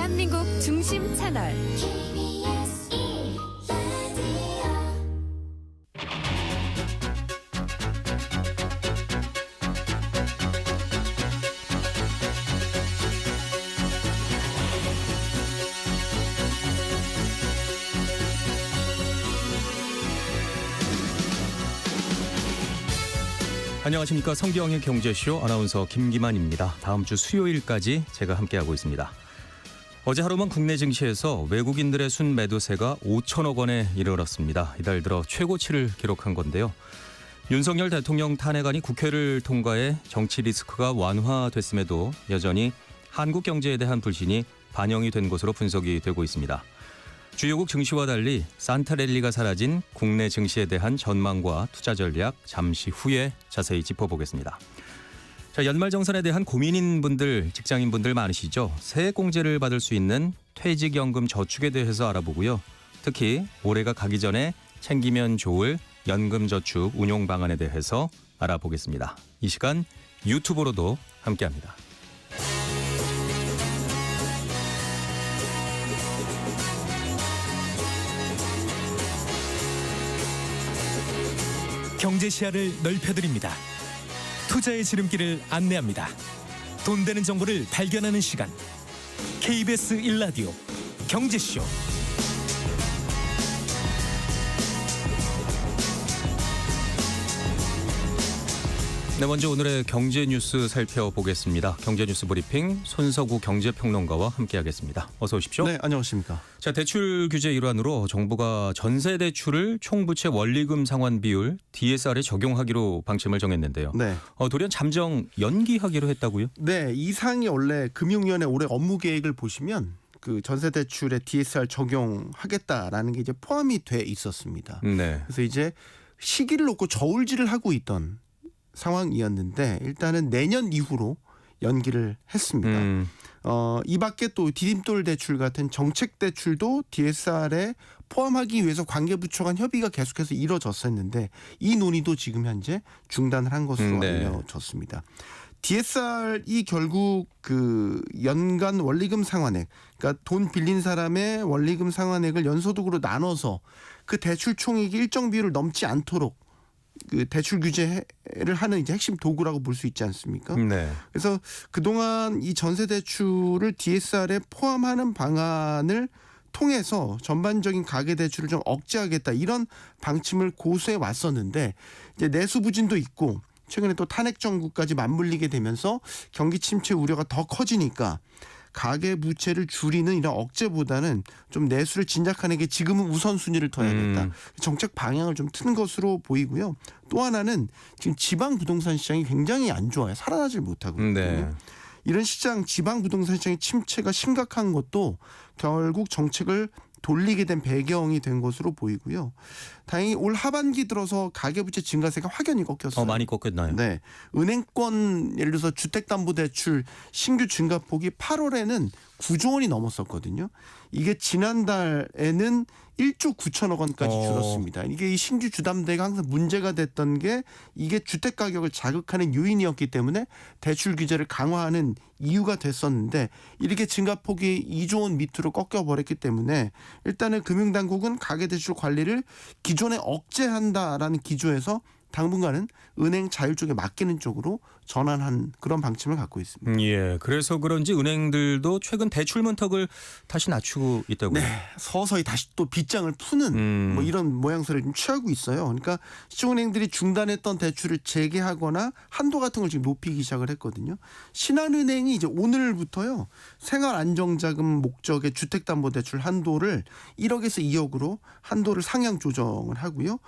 대한민국 중심 채널 안녕하십니까. 성기영의 경제쇼 아나운서 김기만입니다. 다음 주 수요일까지 제가 함께하고 있습니다. 어제 하루만 국내 증시에서 외국인들의 순매도세가 5천억 원에 이르렀습니다. 이달 들어 최고치를 기록한 건데요. 윤석열 대통령 탄핵안이 국회를 통과해 정치 리스크가 완화됐음에도 여전히 한국 경제에 대한 불신이 반영이 된 것으로 분석이 되고 있습니다. 주요국 증시와 달리 산타랠리가 사라진 국내 증시에 대한 전망과 투자 전략 잠시 후에 자세히 짚어보겠습니다. 자, 연말정산에 대한 고민인 분들, 직장인 분들 많으시죠? 세액공제를 받을 수 있는 퇴직연금 저축에 대해서 알아보고요. 특히 올해가 가기 전에 챙기면 좋을 연금저축 운용 방안에 대해서 알아보겠습니다. 이 시간 유튜브로도 함께합니다. 경제 시야를 넓혀드립니다. 투자의 지름길을 안내합니다. 돈 되는 정보를 발견하는 시간. KBS 1라디오 경제쇼. 네, 먼저 오늘의 경제 뉴스 살펴보겠습니다. 경제 뉴스 브리핑 손석우 경제평론가와 함께하겠습니다. 어서 오십시오. 네, 안녕하십니까. 자, 대출 규제 일환으로 정부가 전세 대출을 총부채 원리금 상환 비율 DSR에 적용하기로 방침을 정했는데요. 네. 돌연 잠정 연기하기로 했다고요? 네, 이상이 원래 금융위원회 올해 업무 계획을 보시면 그 전세 대출에 DSR 적용하겠다라는 게 이제 포함이 돼 있었습니다. 네. 그래서 이제 시기를 놓고 저울질을 하고 있던 상황이었는데 일단은 내년 이후로 연기를 했습니다. 이 밖에 또 디딤돌 대출 같은 정책 대출도 DSR에 포함하기 위해서 관계부처 간 협의가 계속해서 이뤄졌었는데 이 논의도 지금 현재 중단을 한 것으로 알려졌습니다. DSR이 결국 그 연간 원리금 상환액, 그러니까 돈 빌린 사람의 원리금 상환액을 연소득으로 나눠서 그 대출 총액이 일정 비율을 넘지 않도록 그 대출 규제를 하는 이제 핵심 도구라고 볼 수 있지 않습니까? 네. 그래서 그동안 이 전세 대출을 DSR에 포함하는 방안을 통해서 전반적인 가계 대출을 좀 억제하겠다 이런 방침을 고수해 왔었는데 이제 내수 부진도 있고 최근에 또 탄핵 정국까지 맞물리게 되면서 경기 침체 우려가 더 커지니까 가계 부채를 줄이는 이런 억제보다는 좀 내수를 진작하는 게 지금은 우선순위를 둬야겠다. 정책 방향을 좀 트는 것으로 보이고요. 또 하나는 지금 지방 부동산 시장이 굉장히 안 좋아요. 살아나질 못하고 있거든요. 네. 이런 시장 지방 부동산 시장의 침체가 심각한 것도 결국 정책을 돌리게 된 배경이 된 것으로 보이고요. 다행히 올 하반기 들어서 가계부채 증가세가 확연히 꺾였어요. 많이 꺾였나요? 네, 은행권 예를 들어서 주택담보대출 신규 증가폭이 8월에는 9조 원이 넘었었거든요. 이게 지난달에는 1조 9천억 원까지 줄었습니다. 이게 이 신규 주담대가 항상 문제가 됐던 게 이게 주택 가격을 자극하는 요인이었기 때문에 대출 규제를 강화하는 이유가 됐었는데 이렇게 증가폭이 2조 원 밑으로 꺾여버렸기 때문에 일단은 금융당국은 가계대출 관리를 기존에 억제한다라는 기조에서 당분간은 은행 자율 쪽에 맡기는 쪽으로 전환한 그런 방침을 갖고 있습니다. 예, 그래서 그런지 은행들도 최근 대출 문턱을 다시 낮추고 있다고요. 네, 서서히 다시 또 빗장을 푸는 뭐 이런 모양새를 좀 취하고 있어요. 그러니까 시중은행들이 중단했던 대출을 재개하거나 한도 같은 걸 지금 높이기 시작을 했거든요. 신한은행이 이제 오늘부터요 생활안정자금 목적의 주택담보대출 한도를 1억에서 2억으로 한도를 상향 조정을 하고요.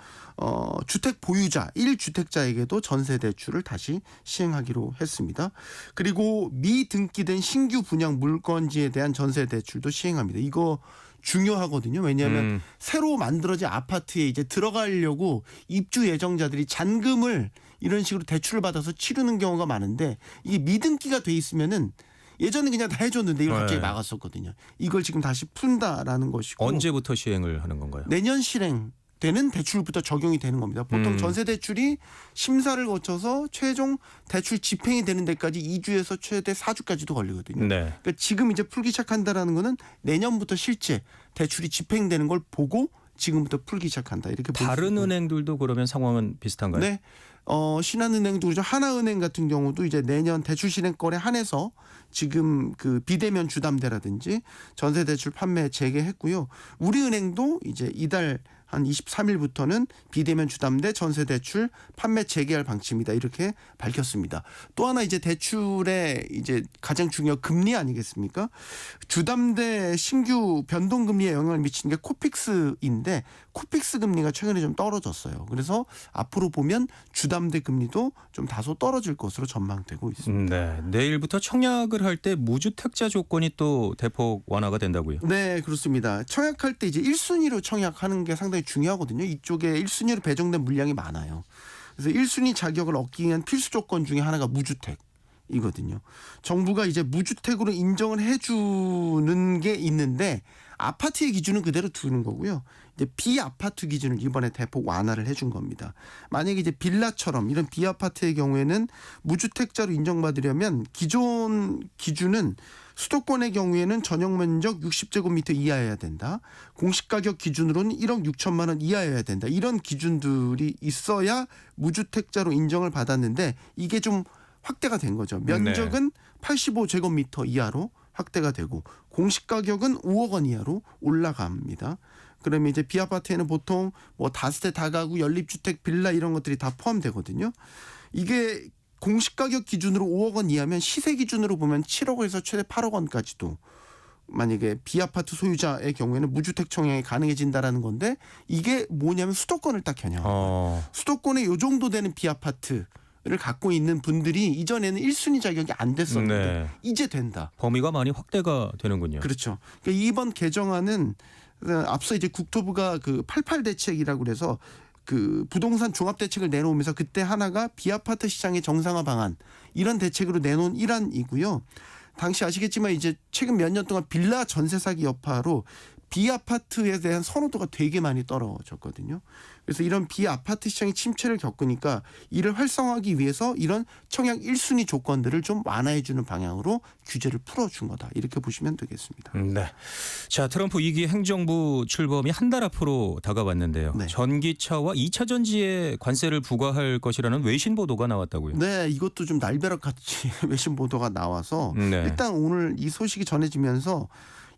주택 보유자 1주택자에게도 전세 대출을 다시 시행하기로 했습니다. 그리고 미등기된 신규 분양 물건지에 대한 전세 대출도 시행합니다. 이거 중요하거든요. 왜냐하면 새로 만들어진 아파트에 이제 들어가려고 입주 예정자들이 잔금을 이런 식으로 대출을 받아서 치르는 경우가 많은데 이게 미등기가 돼 있으면은 예전에 그냥 다 해줬는데 이걸 갑자기 막았었거든요. 이걸 지금 다시 푼다라는 것이고 언제부터 시행을 하는 건가요? 내년 실행 되는 대출부터 적용이 되는 겁니다. 보통 전세 대출이 심사를 거쳐서 최종 대출 집행이 되는 데까지 2주에서 최대 4주까지도 걸리거든요. 네. 그러니까 지금 이제 풀기 시작한다라는 거는 내년부터 실제 대출이 집행되는 걸 보고 지금부터 풀기 시작한다. 이렇게 볼 수 다른 있고요. 은행들도 그러면 상황은 비슷한가요? 네. 신한은행도 그렇죠. 하나은행 같은 경우도 이제 내년 대출 실행권에 한해서 지금 그 비대면 주담대라든지 전세 대출 판매 재개했고요. 우리은행도 이제 이달 한 23일부터는 비대면 주담대 전세 대출 판매 재개할 방침이다 이렇게 밝혔습니다. 또 하나 이제 대출의 이제 가장 중요한 금리 아니겠습니까? 주담대 신규 변동 금리에 영향을 미치는 게 코픽스인데 코픽스 금리가 최근에 좀 떨어졌어요. 그래서 앞으로 보면 주담대 금리도 좀 다소 떨어질 것으로 전망되고 있습니다. 네. 내일부터 청약을 할 때 무주택자 조건이 또 대폭 완화가 된다고요. 네, 그렇습니다. 청약할 때 이제 1순위로 청약하는 게 상당히 중요하거든요. 이쪽에 1순위로 배정된 물량이 많아요. 그래서 1순위 자격을 얻기 위한 필수 조건 중에 하나가 무주택이거든요. 정부가 이제 무주택으로 인정을 해주는 게 있는데 아파트의 기준은 그대로 두는 거고요. 이제 비아파트 기준을 이번에 대폭 완화를 해준 겁니다. 만약에 이제 빌라처럼 이런 비아파트의 경우에는 무주택자로 인정받으려면 기존 기준은 수도권의 경우에는 전용 면적 60제곱미터 이하여야 된다. 공시가격 기준으로는 1억 6천만 원 이하여야 된다. 이런 기준들이 있어야 무주택자로 인정을 받았는데 이게 좀 확대가 된 거죠. 면적은 85제곱미터 이하로 확대가 되고 공시가격은 5억 원 이하로 올라갑니다. 그러면 이제 비아파트에는 보통 뭐 다세대 다가구, 연립주택, 빌라 이런 것들이 다 포함되거든요. 이게 공시가격 기준으로 5억 원 이하면 시세 기준으로 보면 7억에서 최대 8억 원까지도 만약에 비아파트 소유자의 경우에는 무주택 청약이 가능해진다라는 건데 이게 뭐냐면 수도권을 딱 겨냥해요. 수도권에 요 정도 되는 비아파트 를 갖고 있는 분들이 이전에는 1순위 자격이 안 됐었는데 네. 이제 된다. 범위가 많이 확대가 되는군요. 그렇죠. 그러니까 이번 개정안은 앞서 이제 국토부가 그 88 대책이라고 그래서 그 부동산 종합 대책을 내놓으면서 그때 하나가 비아파트 시장의 정상화 방안 이런 대책으로 내놓은 일환이고요. 당시 아시겠지만 이제 최근 몇 년 동안 빌라 전세 사기 여파로 비아파트에 대한 선호도가 되게 많이 떨어졌거든요. 그래서 이런 비아파트 시장의 침체를 겪으니까 이를 활성화하기 위해서 이런 청약 1순위 조건들을 좀 완화해주는 방향으로 규제를 풀어준 거다. 이렇게 보시면 되겠습니다. 네. 자, 트럼프 2기 행정부 출범이 한 달 앞으로 다가왔는데요. 네. 전기차와 2차 전지에 관세를 부과할 것이라는 외신 보도가 나왔다고요. 네, 이것도 좀 날벼락같이 외신 보도가 나와서 네. 일단 오늘 이 소식이 전해지면서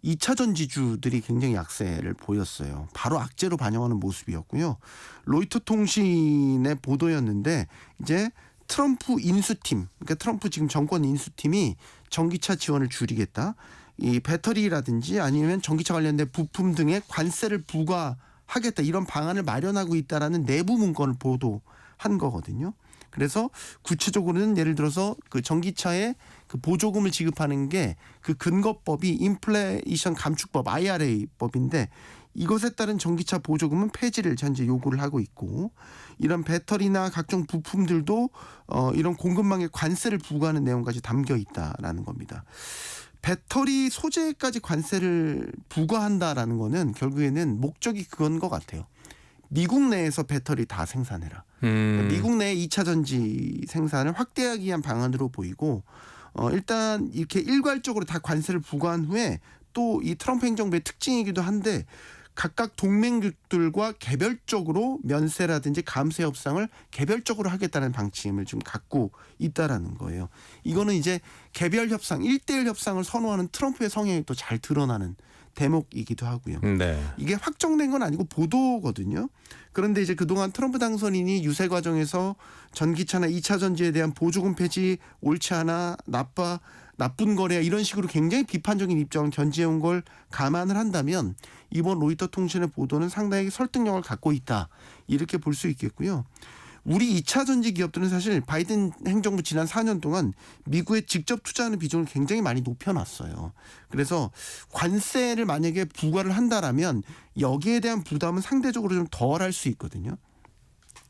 2차 전지주들이 굉장히 약세를 보였어요. 바로 악재로 반영하는 모습이었고요. 로이터 통신의 보도였는데 이제 트럼프 인수팀, 그러니까 트럼프 지금 정권 인수팀이 전기차 지원을 줄이겠다. 이 배터리라든지 아니면 전기차 관련된 부품 등의 관세를 부과하겠다. 이런 방안을 마련하고 있다라는 내부 문건을 보도한 거거든요. 그래서 구체적으로는 예를 들어서 그 전기차에 그 보조금을 지급하는 게 그 근거법이 인플레이션 감축법 IRA법인데 이것에 따른 전기차 보조금은 폐지를 현재 요구를 하고 있고 이런 배터리나 각종 부품들도 이런 공급망에 관세를 부과하는 내용까지 담겨 있다라는 겁니다. 배터리 소재까지 관세를 부과한다라는 거는 결국에는 목적이 그건 것 같아요. 미국 내에서 배터리 다 생산해라. 미국 내 2차 전지 생산을 확대하기 위한 방안으로 보이고 일단 이렇게 일괄적으로 다 관세를 부과한 후에 또 이 트럼프 행정부의 특징이기도 한데 각각 동맹국들과 개별적으로 면세라든지 감세 협상을 개별적으로 하겠다는 방침을 좀 갖고 있다라는 거예요. 이거는 이제 개별 협상, 1대1 협상을 선호하는 트럼프의 성향이 또 잘 드러나는 대목이기도 하고요. 네. 이게 확정된 건 아니고 보도거든요. 그런데 이제 그동안 트럼프 당선인이 유세 과정에서 전기차나 2차 전지에 대한 보조금 폐지 옳지 않아 나쁜 거래야 이런 식으로 굉장히 비판적인 입장을 견지해온 걸 감안을 한다면 이번 로이터 통신의 보도는 상당히 설득력을 갖고 있다. 이렇게 볼 수 있겠고요. 우리 2차 전지 기업들은 사실 바이든 행정부 지난 4년 동안 미국에 직접 투자하는 비중을 굉장히 많이 높여놨어요. 그래서 관세를 만약에 부과를 한다라면 여기에 대한 부담은 상대적으로 좀 덜 할 수 있거든요.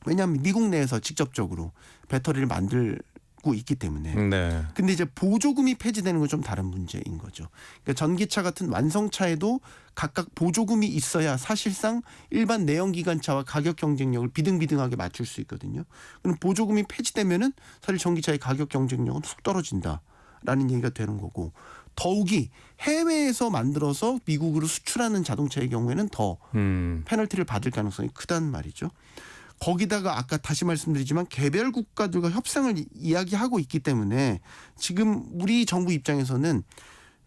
왜냐하면 미국 내에서 직접적으로 배터리를 만들고 받고 있기 때문에. 네. 근데 이제 보조금이 폐지되는 건 좀 다른 문제인 거죠. 그러니까 전기차 같은 완성차에도 각각 보조금이 있어야 사실상 일반 내연기관차와 가격 경쟁력을 비등비등하게 맞출 수 있거든요. 그럼 보조금이 폐지되면은 사실 전기차의 가격 경쟁력은 훅 떨어진다라는 얘기가 되는 거고, 더욱이 해외에서 만들어서 미국으로 수출하는 자동차의 경우에는 더 페널티를 받을 가능성이 크단 말이죠. 거기다가 아까 다시 말씀드리지만 개별 국가들과 협상을 이야기하고 있기 때문에 지금 우리 정부 입장에서는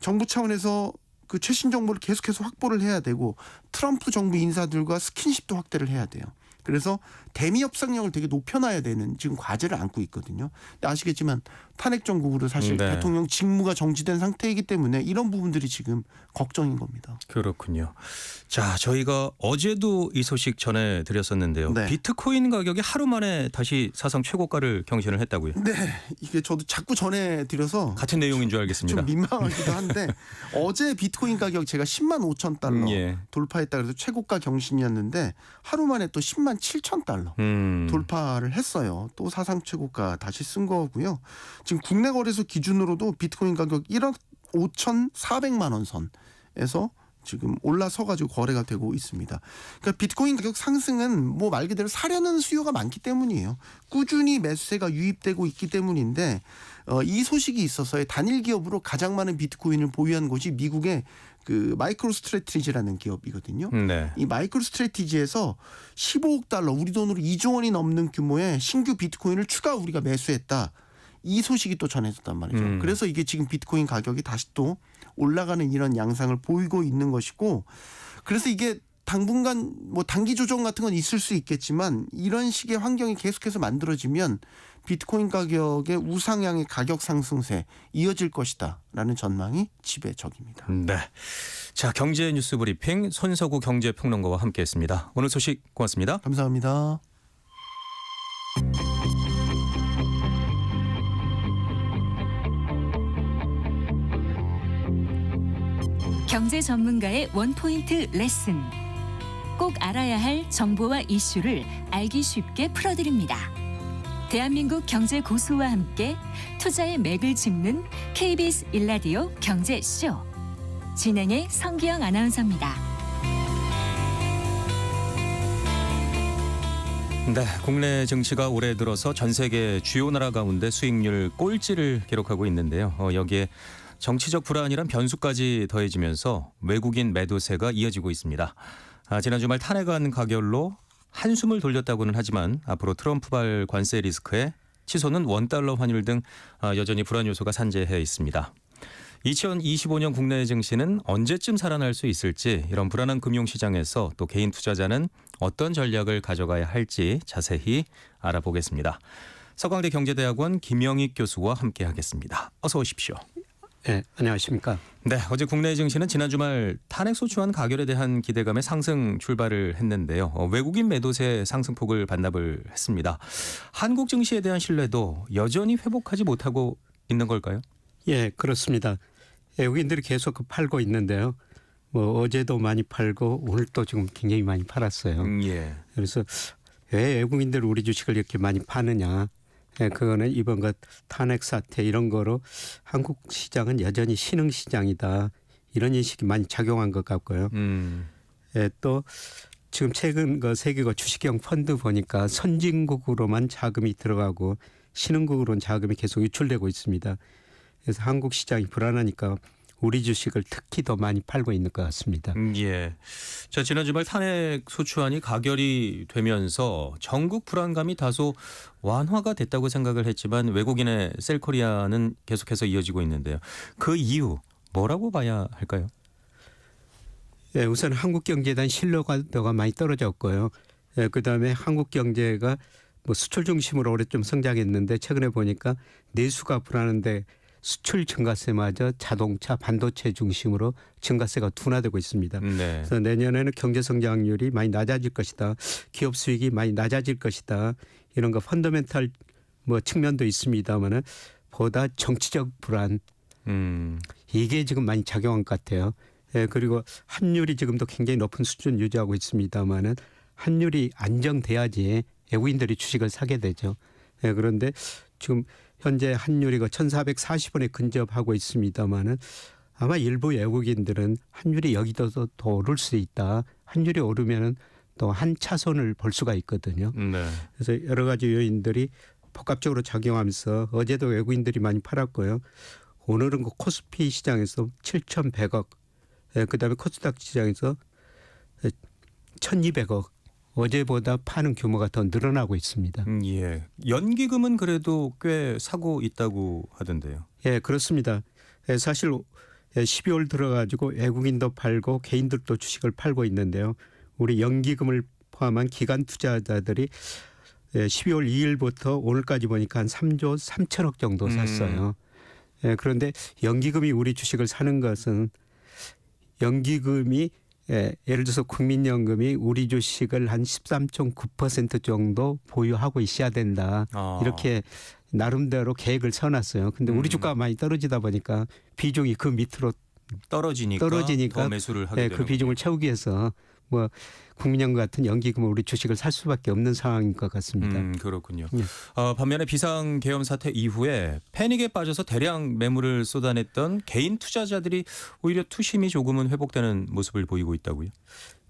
정부 차원에서 그 최신 정보를 계속해서 확보를 해야 되고 트럼프 정부 인사들과 스킨십도 확대를 해야 돼요. 그래서 대미 협상력을 되게 높여놔야 되는 지금 과제를 안고 있거든요. 근데 아시겠지만 탄핵 정국으로 사실 네. 대통령 직무가 정지된 상태이기 때문에 이런 부분들이 지금 걱정인 겁니다. 그렇군요. 자, 저희가 어제도 이 소식 전해드렸었는데요. 네. 비트코인 가격이 하루 만에 다시 사상 최고가를 경신을 했다고요. 네, 이게 저도 자꾸 전해드려서 같은 내용인 줄 알겠습니다. 좀 민망하기도 한데 어제 비트코인 가격 제가 10만 5천 달러 예. 돌파했다 그래서 최고가 경신이었는데 하루 만에 또 10만 7천 달러 돌파를 했어요. 또 사상 최고가 다시 쓴 거고요. 지금 국내 거래소 기준으로도 비트코인 가격 1억 5,400만 원 선에서 지금 올라서 가지고 거래가 되고 있습니다. 그러니까 비트코인 가격 상승은 뭐 말 그대로 사려는 수요가 많기 때문이에요. 꾸준히 매수세가 유입되고 있기 때문인데 이 소식이 있어서 단일 기업으로 가장 많은 비트코인을 보유한 곳이 미국의 그 마이크로 스트래티지라는 기업이거든요. 네. 이 마이크로 스트래티지에서 15억 달러 우리 돈으로 2조 원이 넘는 규모의 신규 비트코인을 추가 우리가 매수했다. 이 소식이 또 전해졌단 말이죠. 그래서 이게 지금 비트코인 가격이 다시 또 올라가는 이런 양상을 보이고 있는 것이고, 그래서 이게 당분간 뭐 단기 조정 같은 건 있을 수 있겠지만 이런 식의 환경이 계속해서 만들어지면 비트코인 가격의 우상향의 가격 상승세 이어질 것이다라는 전망이 지배적입니다. 네. 자, 경제 뉴스 브리핑 손석구 경제평론가와 함께했습니다. 오늘 소식 고맙습니다. 감사합니다. 경제 전문가의 원포인트 레슨. 꼭 알아야 할 정보와 이슈를 알기 쉽게 풀어드립니다. 대한민국 경제 고수와 함께 투자의 맥을 짚는 KBS 일라디오 경제쇼. 진행의 성기영 아나운서입니다. 네, 국내 증시가 올해 들어서 전 세계 주요 나라 가운데 수익률 꼴찌를 기록하고 있는데요. 여기에 정치적 불안이란 변수까지 더해지면서 외국인 매도세가 이어지고 있습니다. 지난 주말 탄핵안 가결로 한숨을 돌렸다고는 하지만 앞으로 트럼프발 관세 리스크에 치솟는 원달러 환율 등 여전히 불안 요소가 산재해 있습니다. 2025년 국내 증시는 언제쯤 살아날 수 있을지, 이런 불안한 금융시장에서 또 개인 투자자는 어떤 전략을 가져가야 할지 자세히 알아보겠습니다. 서강대 경제대학원 김영익 교수와 함께하겠습니다. 어서 오십시오. 네, 안녕하십니까. 네, 어제 국내 증시는 지난 주말 탄핵 소추안 가결에 대한 기대감에 상승 출발을 했는데요. 외국인 매도세 상승폭을 반납을 했습니다. 한국 증시에 대한 신뢰도 여전히 회복하지 못하고 있는 걸까요? 예, 그렇습니다. 외국인들이 계속 팔고 있는데요. 뭐 어제도 많이 팔고 오늘 또 지금 굉장히 많이 팔았어요. 예. 그래서 왜 외국인들이 우리 주식을 이렇게 많이 파느냐? 예, 그거는 이번 것 탄핵 사태 이런 거로 한국 시장은 여전히 신흥 시장이다. 이런 인식이 많이 작용한 것 같고요. 예, 또 지금 최근 그 세계가 주식형 펀드 보니까 선진국으로만 자금이 들어가고 신흥국으로는 자금이 계속 유출되고 있습니다. 그래서 한국 시장이 불안하니까 우리 주식을 특히 더 많이 팔고 있는 것 같습니다. 예. 자, 지난 주말 탄핵 소추안이 가결이 되면서 전국 불안감이 다소 완화가 됐다고 생각을 했지만 외국인의 셀코리아는 계속해서 이어지고 있는데요. 그 이유 뭐라고 봐야 할까요? 예, 우선 한국 경제에 대한 신뢰도가 많이 떨어졌고요. 예, 그다음에 한국 경제가 뭐 수출 중심으로 올해 좀 성장했는데 최근에 보니까 내수가 불안한데 수출 증가세마저 자동차, 반도체 중심으로 증가세가 둔화되고 있습니다. 네. 그래서 내년에는 경제 성장률이 많이 낮아질 것이다. 기업 수익이 많이 낮아질 것이다. 이런 거 펀더멘탈 뭐 측면도 있습니다만은 보다 정치적 불안 이게 지금 많이 작용한 것 같아요. 예, 그리고 환율이 지금도 굉장히 높은 수준 유지하고 있습니다만은 환율이 안정돼야지 외국인들이 주식을 사게 되죠. 예, 그런데 지금 현재 환율이 1,440원에 근접하고 있습니다만은 아마 일부 외국인들은 환율이 여기도 더 오를 수 있다. 환율이 오르면은 또 한 차선을 볼 수가 있거든요. 네. 그래서 여러 가지 요인들이 복합적으로 작용하면서 어제도 외국인들이 많이 팔았고요. 오늘은 그 코스피 시장에서 7,100억, 그다음에 코스닥 시장에서 1,200억. 어제보다 파는 규모가 더 늘어나고 있습니다. 예. 연기금은 그래도 꽤 사고 있다고 하던데요. 예, 그렇습니다. 사실 12월 들어가지고 외국인도 팔고 개인들도 주식을 팔고 있는데요. 우리 연기금을 포함한 기관 투자자들이 12월 2일부터 오늘까지 보니까 한 3조 3천억 정도 샀어요. 그런데 연기금이 우리 주식을 사는 것은 연기금이 예를 들어서 국민연금이 우리 주식을 한 13.9% 정도 보유하고 있어야 된다. 이렇게 나름대로 계획을 세워놨어요. 근데 우리 주가가 많이 떨어지다 보니까 비중이 그 밑으로 떨어지니까 더 매수를 하게 되는 그 비중을 채우기 위해서 뭐 국민연금 같은 연기금을 우리 주식을 살 수밖에 없는 상황인 것 같습니다. 그렇군요. 예. 반면에 비상계엄 사태 이후에 패닉에 빠져서 대량 매물을 쏟아냈던 개인 투자자들이 오히려 투심이 조금은 회복되는 모습을 보이고 있다고요?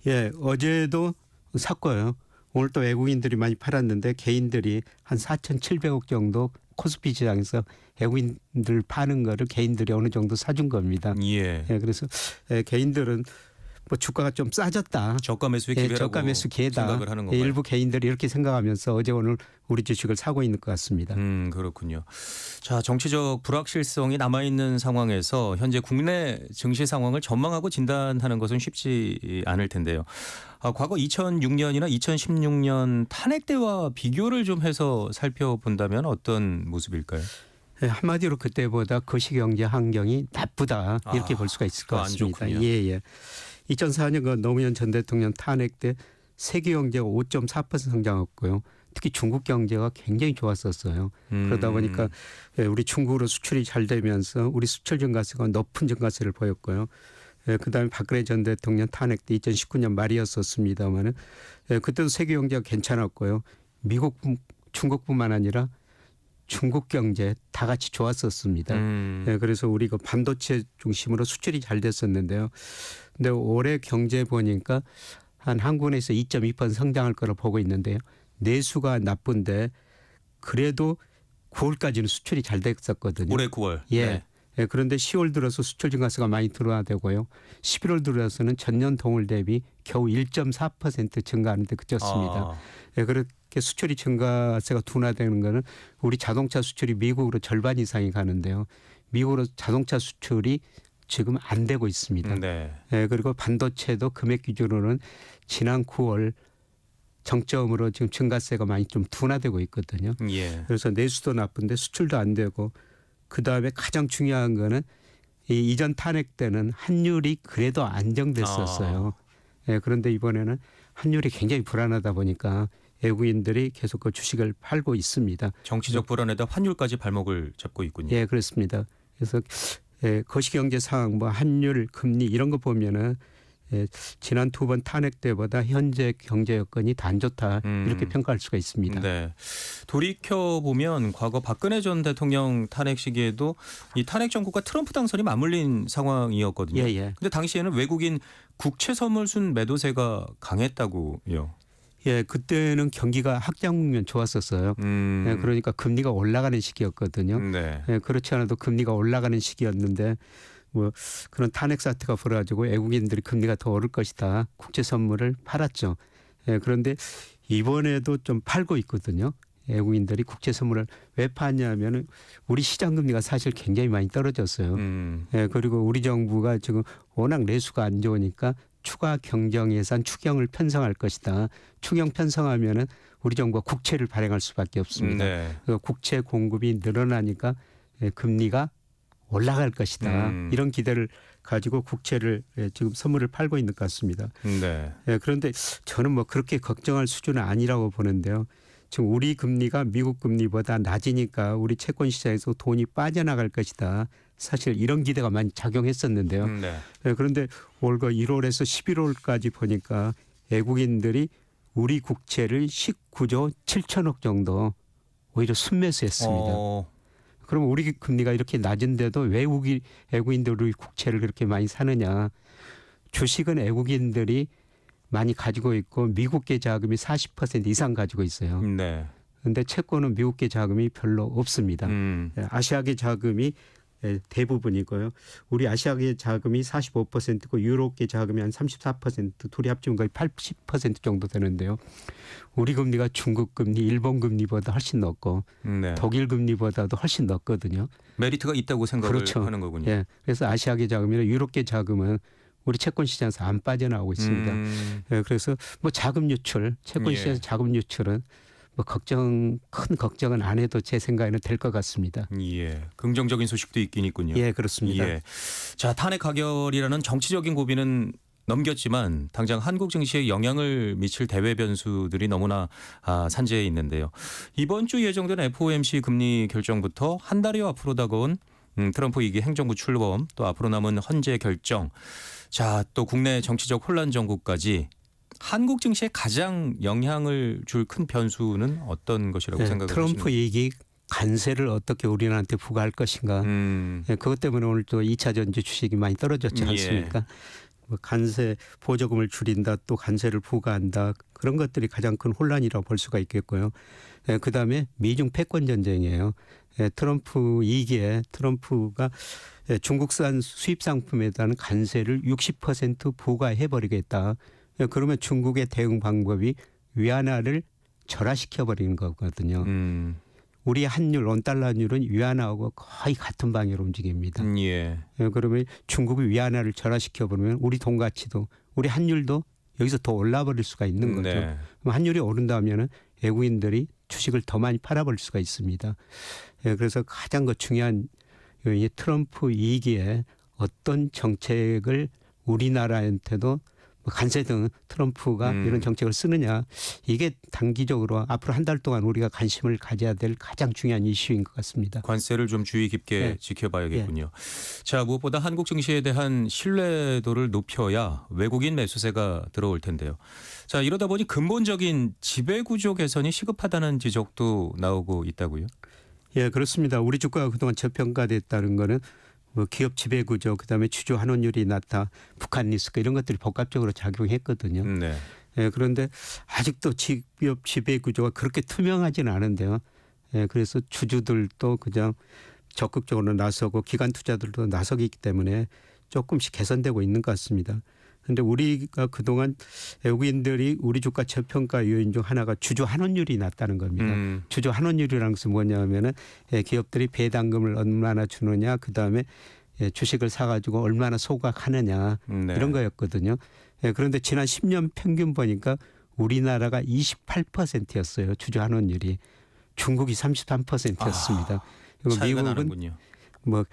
예, 어제도 샀고요. 오늘 또 외국인들이 많이 팔았는데 개인들이 한 4,700억 정도 코스피 시장에서 외국인들 파는 거를 개인들이 어느 정도 사준 겁니다. 예. 그래서 개인들은 뭐 주가가 좀 싸졌다. 저가 매수의 기회라고 저가 매수 기회다. 생각을 하는 건가요? 일부 개인들이 이렇게 생각하면서 어제 오늘 우리 주식을 사고 있는 것 같습니다. 그렇군요. 자, 정치적 불확실성이 남아있는 상황에서 현재 국내 증시 상황을 전망하고 진단하는 것은 쉽지 않을 텐데요. 과거 2006년이나 2016년 탄핵 때와 비교를 좀 해서 살펴본다면 어떤 모습일까요? 한마디로 그때보다 거시경제 환경이 나쁘다 이렇게 볼 수가 있을 것 안 같습니다. 좋군요. 예. 2004년 그 노무현 전 대통령 탄핵 때 세계 경제가 5.4% 성장했고요. 특히 중국 경제가 굉장히 좋았었어요. 그러다 보니까 우리 중국으로 수출이 잘 되면서 우리 수출 증가세가 높은 증가세를 보였고요. 그다음에 박근혜 전 대통령 탄핵 때 2019년 말이었었습니다마는 그때도 세계 경제가 괜찮았고요. 미국, 중국뿐만 아니라 중국 경제 다 같이 좋았었습니다. 그래서 우리 그 반도체 중심으로 수출이 잘 됐었는데요. 근데 올해 경제 보니까 한 한국에서 2.2% 성장할 거로 보고 있는데요. 내수가 나쁜데 그래도 9월까지는 수출이 잘 됐었거든요. 올해 9월. 예. 네. 그런데 10월 들어서 수출 증가세가 많이 들어와되고요. 11월 들어서는 전년 동월 대비 겨우 1.4% 증가하는 데 그쳤습니다. 그렇게 수출이 증가세가 둔화되는 거는 우리 자동차 수출이 미국으로 절반 이상이 가는데요. 미국으로 자동차 수출이 지금 안 되고 있습니다. 네. 그리고 반도체도 금액 기준으로는 지난 9월 정점으로 지금 증가세가 많이 좀 둔화되고 있거든요. 예. 그래서 내수도 나쁜데 수출도 안 되고 그다음에 가장 중요한 거는 이 이전 탄핵 때는 환율이 그래도 안정됐었어요. 그런데 이번에는 환율이 굉장히 불안하다 보니까 외국인들이 계속 그 주식을 팔고 있습니다. 정치적 불안에다 환율까지 발목을 잡고 있군요. 예, 그렇습니다. 그래서 거시경제 상황, 뭐 환율, 금리 이런 거 보면은 지난 두 번 탄핵 때보다 현재 경제 여건이 더 안 좋다 이렇게 평가할 수가 있습니다. 네. 돌이켜 보면 과거 박근혜 전 대통령 탄핵 시기에도 이 탄핵 정국과 트럼프 당선이 맞물린 상황이었거든요. 예. 근데 당시에는 외국인 국채 선물순 매도세가 강했다고요. 예, 그때는 경기가 확장 국면 좋았었어요. 그러니까 금리가 올라가는 시기였거든요. 네. 그렇지 않아도 금리가 올라가는 시기였는데 뭐 그런 탄핵 사태가 벌어가지고 외국인들이 금리가 더 오를 것이다. 국제 선물을 팔았죠. 그런데 이번에도 좀 팔고 있거든요. 외국인들이 국제 선물을 왜 파냐면은 우리 시장 금리가 사실 굉장히 많이 떨어졌어요. 그리고 우리 정부가 지금 워낙 내수가 안 좋으니까 추가 경정 예산 추경을 편성할 것이다. 추경 편성하면은 우리 정부가 국채를 발행할 수밖에 없습니다. 네. 국채 공급이 늘어나니까 금리가 올라갈 것이다. 이런 기대를 가지고 국채를 지금 선물을 팔고 있는 것 같습니다. 네. 그런데 저는 뭐 그렇게 걱정할 수준은 아니라고 보는데요. 지금 우리 금리가 미국 금리보다 낮으니까 우리 채권 시장에서 돈이 빠져나갈 것이다. 사실 이런 기대가 많이 작용했었는데요. 네. 그런데 올 1월에서 11월까지 보니까 외국인들이 우리 국채를 19조 7천억 정도 오히려 순매수했습니다. 그럼 우리 금리가 이렇게 낮은데도 외국인들이 우리 국채를 그렇게 많이 사느냐. 주식은 외국인들이 많이 가지고 있고 미국계 자금이 40% 이상 가지고 있어요. 네. 그런데 채권은 미국계 자금이 별로 없습니다. 아시아계 자금이 대부분이고요. 우리 아시아계 자금이 45%고 유로계 자금이 한 34%, 둘이 합치면 거의 80% 정도 되는데요. 우리 금리가 중국 금리, 일본 금리보다 훨씬 높고 네. 독일 금리보다도 훨씬 높거든요. 메리트가 있다고 생각을 그렇죠. 하는 거군요. 예, 그래서 아시아계 자금이나 유로계 자금은 우리 채권 시장에서 안 빠져나오고 있습니다. 예, 그래서 뭐 자금 유출, 채권 예. 시장에서 자금 유출은 뭐 큰 걱정은 안 해도 제 생각에는 될 것 같습니다. 예. 긍정적인 소식도 있긴 있군요. 예, 그렇습니다. 예. 자, 탄핵 가결이라는 정치적인 고비는 넘겼지만 당장 한국 증시에 영향을 미칠 대외 변수들이 너무나 산재해 있는데요. 이번 주 예정된 FOMC 금리 결정부터 한 달여 앞으로 다가온 트럼프 2기 행정부 출범, 또 앞으로 남은 헌재 결정, 자, 또 국내 정치적 혼란 정국까지 한국 증시에 가장 영향을 줄 큰 변수는 어떤 것이라고 네, 생각하십니까? 트럼프 얘기 관세를 어떻게 우리나라한테 부과할 것인가. 예, 그것 때문에 오늘 또 2차 전지 주식이 많이 떨어졌지 예. 않습니까? 뭐 관세 보조금을 줄인다, 또 관세를 부과한다, 그런 것들이 가장 큰 혼란이라고 볼 수가 있겠고요. 예, 그다음에 미중 패권 전쟁이에요. 예, 트럼프 2기에 트럼프가 중국산 수입 상품에 대한 관세를 60% 부과해버리겠다. 예, 그러면 중국의 대응 방법이 위안화를 절하시켜버리는 거거든요. 우리 환율, 원달러 환율은 위안화하고 거의 같은 방향으로 움직입니다. 예. 예, 그러면 중국이 위안화를 절하시켜버리면 우리 돈 가치도, 우리 환율도 여기서 더 올라버릴 수가 있는 거죠. 네. 그럼 환율이 오른다면 외국인들이 주식을 더 많이 팔아버릴 수가 있습니다. 예, 그래서 가장 중요한 요인이 트럼프 2기에 어떤 정책을 우리나라한테도 관세 등 트럼프가 이런 정책을 쓰느냐, 이게 단기적으로 앞으로 한 달 동안 우리가 관심을 가져야 될 가장 중요한 이슈인 것 같습니다. 관세를 좀 주의 깊게 네. 지켜봐야겠군요. 자, 무엇보다 한국 증시에 대한 신뢰도를 높여야 외국인 매수세가 들어올 텐데요. 자, 이러다 보니 근본적인 지배구조 개선이 시급하다는 지적도 나오고 있다고요? 예, 그렇습니다. 우리 주가가 그동안 저평가됐다는 거는 뭐 기업 지배 구조, 그다음에 주주 환원율이 낮다, 북한 리스크 이런 것들이 복합적으로 작용했거든요. 네. 예, 그런데 아직도 기업 지배 구조가 그렇게 투명하지는 않은데요. 예, 그래서 주주들도 그냥 적극적으로 나서고 기관 투자들도 나서기 있기 때문에 조금씩 개선되고 있는 것 같습니다. 그런데 우리가 그동안 외국인들이 우리 주가 저평가 요인 중 하나가 주주 환원율이 낮다는 겁니다. 주주 환원율이라는 것은 뭐냐면은 기업들이 배당금을 얼마나 주느냐, 그 다음에 주식을 사가지고 얼마나 소각하느냐 네. 이런 거였거든요. 그런데 지난 10년 평균 보니까 우리나라가 28%였어요. 주주 환원율이. 중국이 33%였습니다. 차이가 미국은 나는군요. 뭐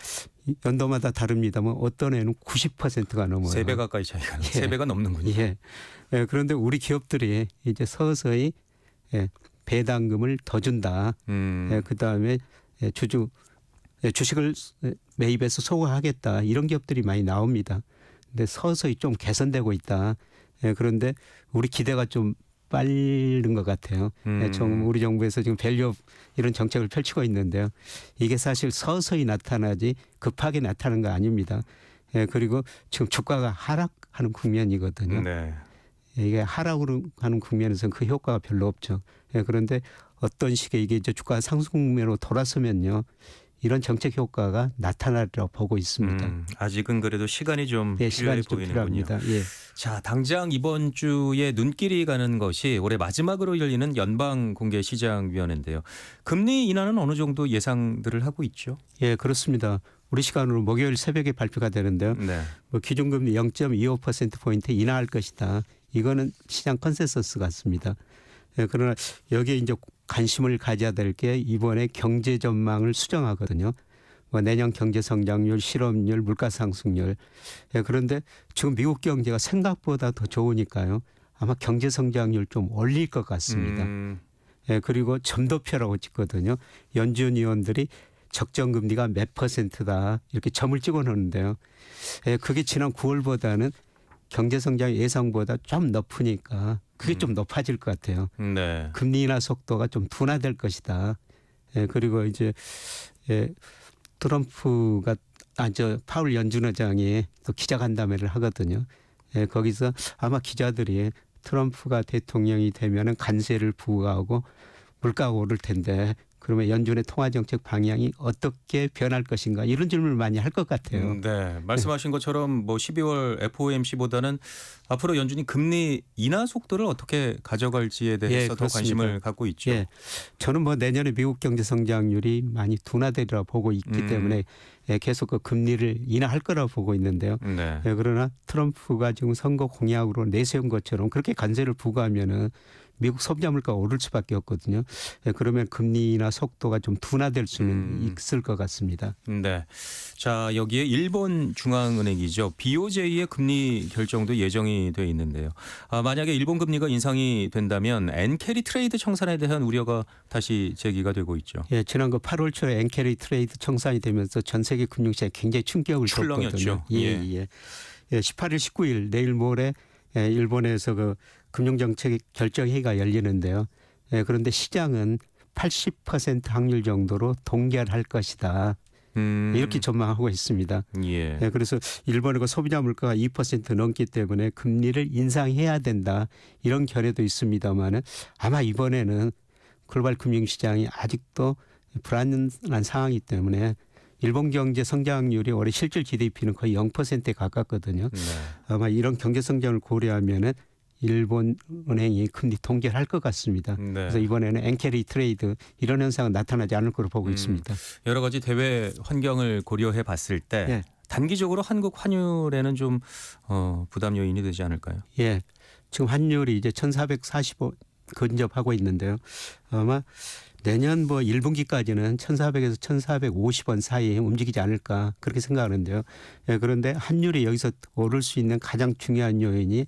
연도마다 다릅니다만 어떤 애는 90%가 넘어요. 3배 가까이 차이가, 3배가 넘는군요. 예. 예, 그런데 우리 기업들이 이제 서서히 배당금을 더 준다. 그 다음에 주식을 매입해서 소거하겠다. 이런 기업들이 많이 나옵니다. 근데 서서히 좀 개선되고 있다. 그런데 우리 기대가 좀 빠른 것 같아요. 우리 정부에서 지금 밸류업 이런 정책을 펼치고 있는데요. 이게 사실 서서히 나타나지 급하게 나타나는 거 아닙니다. 그리고 지금 주가가 하락하는 국면이거든요. 네. 이게 하락으로 하는 국면에서는 그 효과가 별로 없죠. 그런데 어떤 식의 이게 이제 주가 상승 국면으로 돌아서면요, 이런 정책 효과가 나타나리라고 보고 있습니다. 아직은 그래도 시간이 좀 필요해 시간이 좀 보이는군요. 필요합니다. 예. 자, 당장 이번 주에 눈길이 가는 것이 올해 마지막으로 열리는 연방공개시장위원회인데요. 금리 인하는 어느 정도 예상들을 하고 있죠? 예, 그렇습니다. 우리 시간으로 목요일 새벽에 발표가 되는데요. 네. 뭐 기준금리 0.25%포인트 인하할 것이다. 이거는 시장 컨센서스 같습니다. 예, 그러나 여기에 이제 관심을 가져야 될 게 이번에 경제 전망을 수정하거든요. 뭐 내년 경제 성장률, 실업률, 물가 상승률. 예, 그런데 지금 미국 경제가 생각보다 더 좋으니까요. 아마 경제 성장률 좀 올릴 것 같습니다. 예, 그리고 점도표라고 찍거든요. 연준 위원들이 적정 금리가 몇 %다 이렇게 점을 찍어 놓는데요. 예, 그게 지난 9월보다는 경제 성장 예상보다 좀 높으니까 그게 좀 높아질 것 같아요. 네. 금리 인하 속도가 좀 둔화될 것이다. 예, 그리고 이제 예, 트럼프가 파월 연준 의장이 또 기자간담회를 하거든요. 예, 거기서 아마 기자들이 트럼프가 대통령이 되면은 관세를 부과하고 물가가 오를 텐데 그러면 연준의 통화 정책 방향이 어떻게 변할 것인가 이런 질문을 많이 할 것 같아요. 네, 말씀하신 것처럼 뭐 12월 FOMC보다는 앞으로 연준이 금리 인하 속도를 어떻게 가져갈지에 대해서 예, 더 그렇습니다. 관심을 갖고 있죠. 예, 저는 뭐 내년에 미국 경제 성장률이 많이 둔화되리라 보고 있기 때문에 예, 계속 그 금리를 인하할 거라 보고 있는데요. 네. 예, 그러나 트럼프가 지금 선거 공약으로 내세운 것처럼 그렇게 관세를 부과하면은 미국 소비자 물가가 오를 수밖에 없거든요. 예, 그러면 금리 인하 속도가 좀 둔화될 수는 있을 것 같습니다. 네. 자, 여기에 일본 중앙은행이죠. BOJ의 금리 결정도 예정이 돼 있는데요. 만약에 일본 금리가 인상이 된다면 엔캐리 트레이드 청산에 대한 우려가 다시 제기가 되고 있죠. 예, 지난 그 8월 초에 엔캐리 트레이드 청산이 되면서 전 세계 금융시장에 굉장히 충격을 출렁였죠. 줬거든요. 예. 예. 18일, 19일 내일 모레 일본에서 그 금융정책 결정회의가 열리는데요. 그런데 시장은 80% 확률 정도로 동결할 것이다. 이렇게 전망하고 있습니다. 예. 그래서 일본의 그 소비자 물가가 2% 넘기 때문에 금리를 인상해야 된다. 이런 견해도 있습니다만은 아마 이번에는 글로벌 금융시장이 아직도 불안한 상황이기 때문에 일본 경제 성장률이 올해 실질 GDP는 거의 0%에 가깝거든요. 네. 아마 이런 경제 성장을 고려하면은 일본 은행이 금리 동결할 것 같습니다. 네. 그래서 이번에는 엔캐리 트레이드 이런 현상은 나타나지 않을 거로 보고 있습니다. 여러 가지 대외 환경을 고려해 봤을 때 예. 단기적으로 한국 환율에는 좀 부담 요인이 되지 않을까요? 예, 지금 환율이 이제 1,445 근접하고 있는데요. 아마 내년 뭐 1분기까지는 1,400에서 1,450원 사이에 움직이지 않을까 그렇게 생각하는데요. 예, 그런데 환율이 여기서 오를 수 있는 가장 중요한 요인이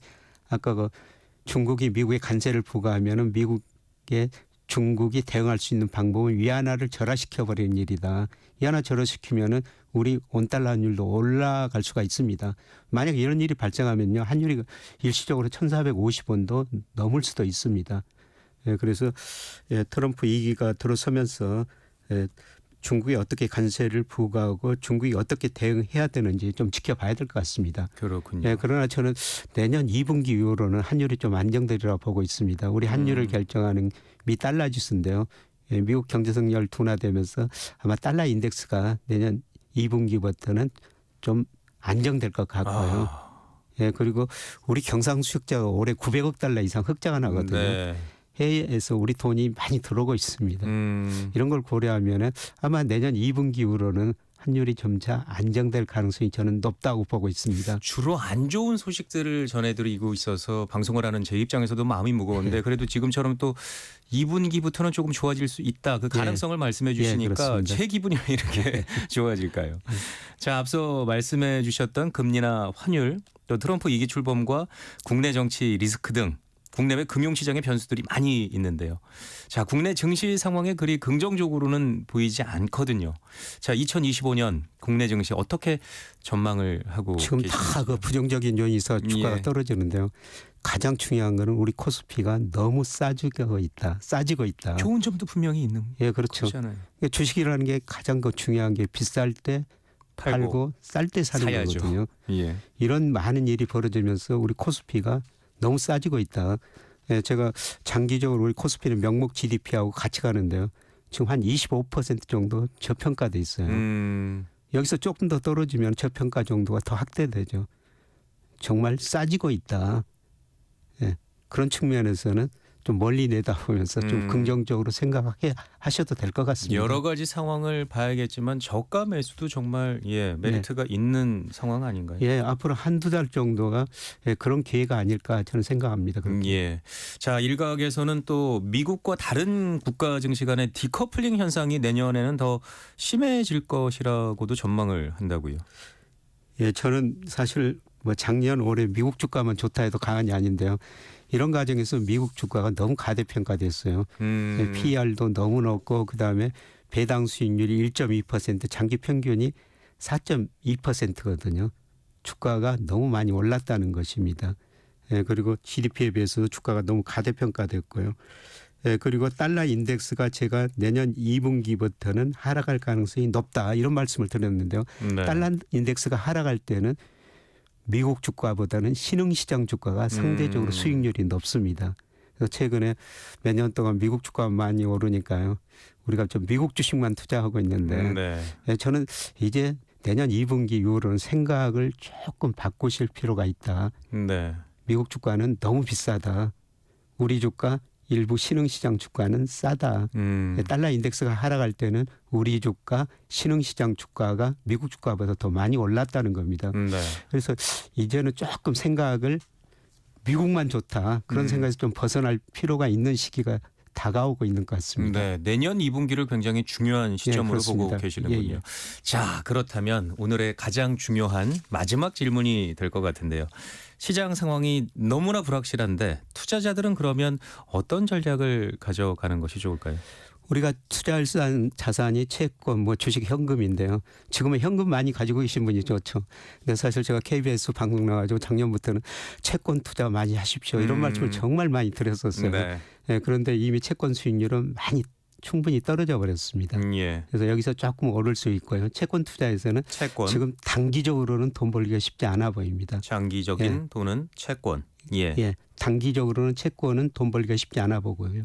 아까 그 중국이 미국에 관세를 부과하면은 미국에 중국이 대응할 수 있는 방법은 위안화를 절하시켜 버리는 일이다. 위안화 절하시키면은 우리 원달러 환율도 올라갈 수가 있습니다. 만약 이런 일이 발생하면요, 환율이 일시적으로 1,450원도 넘을 수도 있습니다. 예, 그래서 트럼프 2기가 들어서면서 중국이 어떻게 관세를 부과하고 중국이 어떻게 대응해야 되는지 좀 지켜봐야 될 것 같습니다. 그렇군요. 예, 그러나 저는 내년 2분기 이후로는 환율이 좀 안정되리라 보고 있습니다. 우리 환율을 결정하는 미 달러 지수인데요. 예, 미국 경제 성장률 둔화되면서 아마 달러 인덱스가 내년 2분기부터는 좀 안정될 것 같고요. 예, 그리고 우리 경상수역자가 올해 900억 달러 이상 흑자가 나거든요. 네. 해외에서 우리 돈이 많이 들어오고 있습니다. 이런 걸 고려하면 아마 내년 2분기 이후로는 환율이 점차 안정될 가능성이 저는 높다고 보고 있습니다. 주로 안 좋은 소식들을 전해드리고 있어서 방송을 하는 제 입장에서도 마음이 무거운데 그래도 지금처럼 또 2분기부터는 조금 좋아질 수 있다. 그 가능성을 말씀해 주시니까 그렇습니다. 제 기분이 왜 이렇게 좋아질까요? 자, 앞서 말씀해 주셨던 금리나 환율, 또 트럼프 2기 출범과 국내 정치 리스크 등 국내외 금융시장의 변수들이 많이 있는데요. 자, 국내 증시 상황에 그리 긍정적으로는 보이지 않거든요. 자, 2025년 국내 증시 어떻게 전망을 하고 지금 계십니까? 다 그 부정적인 요인이 있어 주가가 예. 떨어지는데요. 가장 중요한 거는 우리 코스피가 너무 싸지고 있다. 좋은 점도 분명히 있는 예, 그렇죠. 거잖아요. 그러니까 주식이라는 게 가장 그 중요한 게 비쌀 때 팔고 쌀 때 사는 사야죠. 거거든요. 예. 이런 많은 일이 벌어지면서 우리 코스피가 너무 싸지고 있다. 예, 제가 장기적으로 우리 코스피는 명목 GDP하고 같이 가는데요. 지금 한 25% 정도 저평가돼 있어요. 여기서 조금 더 떨어지면 저평가 정도가 더 확대되죠. 정말 싸지고 있다. 예, 그런 측면에서는 좀 멀리 내다보면서 좀 긍정적으로 생각하셔도 될 것 같습니다. 여러 가지 상황을 봐야겠지만 저가 매수도 정말 메리트가 있는 상황 아닌가요? 예, 앞으로 한두 달 정도가 그런 기회가 아닐까 저는 생각합니다. 그렇게. 예. 자, 일각에서는 또 미국과 다른 국가 증시 간의 디커플링 현상이 내년에는 더 심해질 것이라고도 전망을 한다고요. 예, 저는 사실 뭐 작년 올해 미국 주가만 좋다 해도 강한이 아닌데요. 이런 과정에서 미국 주가가 너무 가대평가됐어요. PR도 너무 높고 그다음에 배당 수익률이 1.2% 장기 평균이 4.2%거든요. 주가가 너무 많이 올랐다는 것입니다. 예, 그리고 GDP에 비해서도 주가가 너무 가대평가됐고요. 그리고 달러 인덱스가 제가 내년 2분기부터는 하락할 가능성이 높다 이런 말씀을 드렸는데요. 네. 달러 인덱스가 하락할 때는 미국 주가보다는 신흥시장 주가가 상대적으로 수익률이 높습니다. 그래서 최근에 몇 년 동안 미국 주가가 많이 오르니까요. 우리가 좀 미국 주식만 투자하고 있는데 네. 저는 이제 내년 2분기 이후로는 생각을 조금 바꾸실 필요가 있다. 네. 미국 주가는 너무 비싸다. 우리 주가 일부 신흥시장 주가는 싸다. 달러 인덱스가 하락할 때는 우리 주가 신흥시장 주가가 미국 주가보다 더 많이 올랐다는 겁니다. 네. 그래서 이제는 조금 생각을 미국만 좋다. 그런 생각에서 좀 벗어날 필요가 있는 시기가 다가오고 있는 것 같습니다. 네, 내년 2분기를 굉장히 중요한 시점으로 보고 그렇습니다. 계시는군요. 예, 예. 자, 그렇다면 오늘의 가장 중요한 마지막 질문이 될 것 같은데요. 시장 상황이 너무나 불확실한데 투자자들은 그러면 어떤 전략을 가져가는 것이 좋을까요? 우리가 투자할 자산이 채권, 주식, 현금인데요. 지금은 현금 많이 가지고 계신 분이 좋죠. 근데 사실 제가 KBS 방송 나와가지고 작년부터는 채권 투자 많이 하십시오. 이런 말씀을 정말 많이 드렸었어요. 네. 네, 그런데 이미 채권 수익률은 많이 충분히 떨어져 버렸습니다. 예. 그래서 여기서 조금 오를 수 있고요. 채권 투자에서는 채권. 지금 단기적으로는 돈 벌기가 쉽지 않아 보입니다. 장기적인 돈은 채권. 예. 예, 단기적으로는 채권은 돈 벌기가 쉽지 않아 보고요.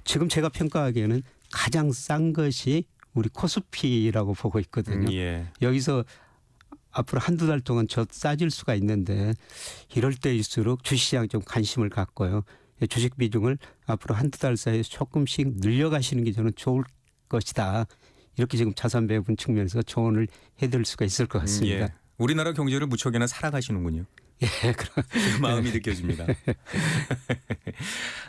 지금 제가 평가하기에는 가장 싼 것이 우리 코스피라고 보고 있거든요. 예. 여기서 앞으로 한두 달 동안 저 싸질 수가 있는데 이럴 때일수록 주시장 좀 관심을 갖고요. 주식 비중을 앞으로 한두 달 사이에 조금씩 늘려가시는 게 저는 좋을 것이다. 이렇게 지금 자산 배분 측면에서 조언을 해드릴 수가 있을 것 같습니다. 예. 우리나라 경제를 무척이나 사랑하시는군요. 예, 그럼 그 마음이 느껴집니다.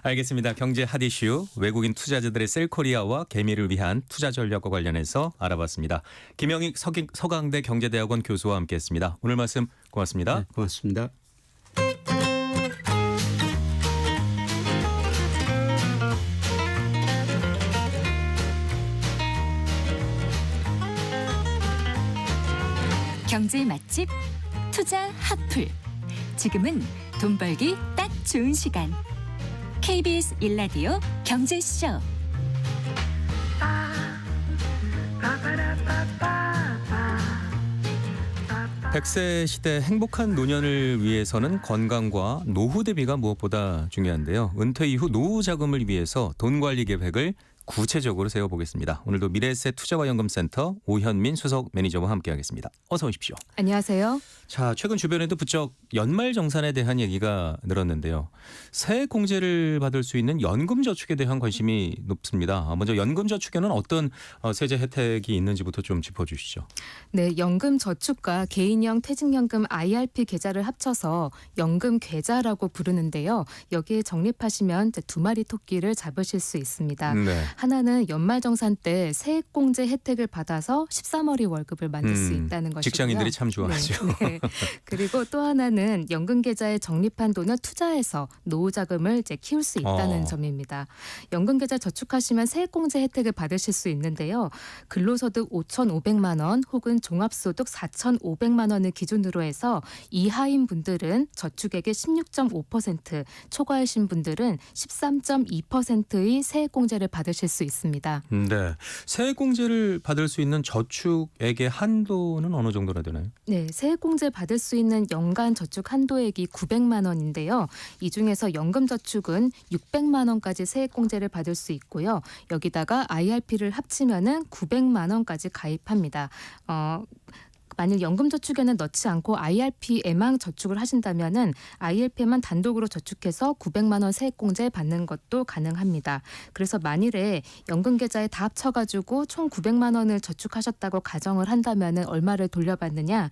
알겠습니다. 경제 핫 이슈 외국인 투자자들의 셀코리아와 개미를 위한 투자 전략과 관련해서 알아봤습니다. 김영익 서강대 경제대학원 교수와 함께했습니다. 오늘 말씀 고맙습니다. 네, 고맙습니다. 경제 맛집 투자 핫플. 지금은 돈 벌기 딱 좋은 시간. KBS 1라디오 경제쇼. 100세 시대 행복한 노년을 위해서는 건강과 노후 대비가 무엇보다 중요한데요. 은퇴 이후 노후 자금을 위해서 돈 관리 계획을 구체적으로 세워보겠습니다. 오늘도 미래에셋 투자와연금센터 오현민 수석 매니저와 함께하겠습니다. 어서 오십시오. 안녕하세요. 자, 최근 주변에도 부쩍 연말정산에 대한 얘기가 늘었는데요. 세액 공제를 받을 수 있는 연금저축에 대한 관심이 높습니다. 먼저 연금저축에는 어떤 세제 혜택이 있는지부터 좀 짚어주시죠. 네, 연금저축과 개인형 퇴직연금 IRP 계좌를 합쳐서 연금계좌라고 부르는데요. 여기에 적립하시면 이제 두 마리 토끼를 잡으실 수 있습니다. 네. 하나는 연말정산 때 세액공제 혜택을 받아서 13월이 월급을 만들 수 있다는 것이고요. 직장인들이 참 좋아하죠. 네, 네. 그리고 또 하나는 연금계좌에 적립한 돈을 투자해서 노후자금을 이제 키울 수 있다는 점입니다. 연금계좌 저축하시면 세액공제 혜택을 받으실 수 있는데요. 근로소득 5,500만 원 혹은 종합소득 4,500만 원을 기준으로 해서 이하인 분들은 저축액의 16.5%, 초과이신 분들은 13.2%의 세액공제를 받으실 수 있습니다. 네. 세액공제를 받을 수 있는 저축액의 한도는 어느 정도나 되나요? 네, 세액공제 받을 수 있는 연간 저축 한도액이 900만 원인데요. 이 중에서 연금저축은 600만 원까지 세액공제를 받을 수 있고요. 여기다가 IRP를 합치면은 900만 원까지 가입합니다. 만일 연금저축에는 넣지 않고 IRP에만 저축을 하신다면은 IRP에만 단독으로 저축해서 900만 원 세액공제 받는 것도 가능합니다. 그래서 만일에 연금계좌에 다 합쳐가지고 총 900만 원을 저축하셨다고 가정을 한다면은 얼마를 돌려받느냐?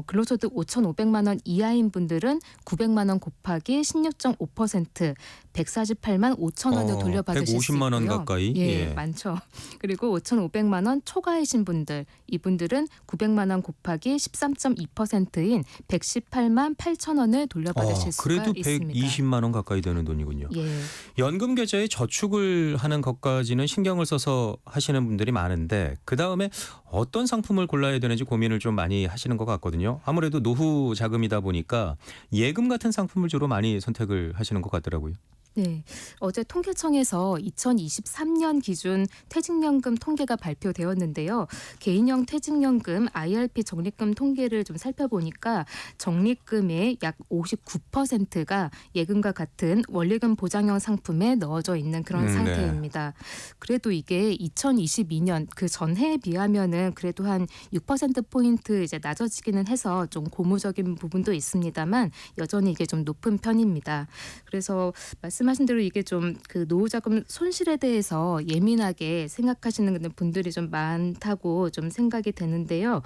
근로소득 5,500만 원 이하인 분들은 900만 원 곱하기 16.5% 148만 5천 원을 돌려받으실 수 있고요. 150만 원 가까이. 예, 많죠. 그리고 5,500만 원 초과이신 분들, 이분들은 900만 원 곱하기 13.2%인 118만 8천 원을 돌려받으실 수가 그래도 있습니다. 120만 원 가까이 되는 돈이군요. 예. 연금 계좌에 저축을 하는 것까지는 신경을 써서 하시는 분들이 많은데 그다음에 어떤 상품을 골라야 되는지 고민을 좀 많이 하시는 것 같거든요. 아무래도 노후 자금이다 보니까 예금 같은 상품을 주로 많이 선택을 하시는 것 같더라고요. 네, 어제 통계청에서 2023년 기준 퇴직연금 통계가 발표되었는데요. 개인형 퇴직연금 IRP 적립금 통계를 좀 살펴보니까 적립금의 약 59%가 예금과 같은 원리금 보장형 상품에 넣어져 있는 그런 네. 상태입니다. 그래도 이게 2022년 그 전해에 비하면은 그래도 한 6%포인트 이제 낮아지기는 해서 좀 고무적인 부분도 있습니다만 여전히 이게 좀 높은 편입니다. 그래서 말씀하신 대로 이게 좀 그 노후자금 손실에 대해서 예민하게 생각하시는 분들이 좀 많다고 좀 생각이 되는데요.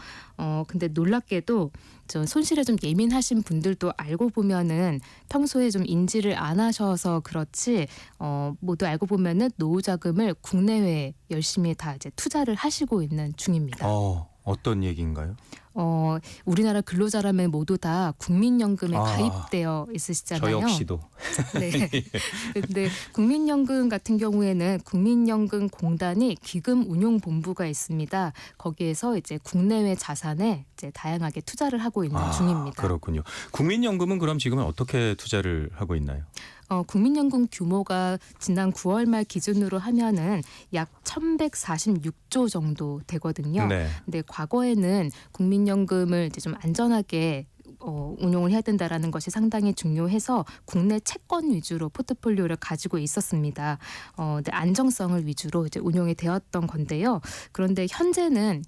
근데 놀랍게도 좀 손실에 좀 예민하신 분들도 알고 보면은 평소에 좀 인지를 안 하셔서 그렇지 모두 알고 보면은 노후자금을 국내외에 열심히 다 이제 투자를 하시고 있는 중입니다. 어떤 얘기인가요? 우리나라 근로자라면 모두 다 국민연금에 아, 가입되어 있으시잖아요. 저 역시도. 네. 근데 국민연금 같은 경우에는 국민연금공단이 기금운용본부가 있습니다. 거기에서 이제 국내외 자산에 이제 다양하게 투자를 하고 있는 중입니다. 그렇군요. 국민연금은 그럼 지금은 어떻게 투자를 하고 있나요? 국민연금 규모가 지난 9월 말 기준으로 하면은 약 1,146조 정도 되거든요. 네. 근데 과거에는 국민연금을 이제 좀 안전하게 운용을 해야 된다라는 것이 상당히 중요해서 국내 채권 위주로 포트폴리오를 가지고 있었습니다. 근데 안정성을 위주로 이제 운용이 되었던 건데요. 그런데 현재는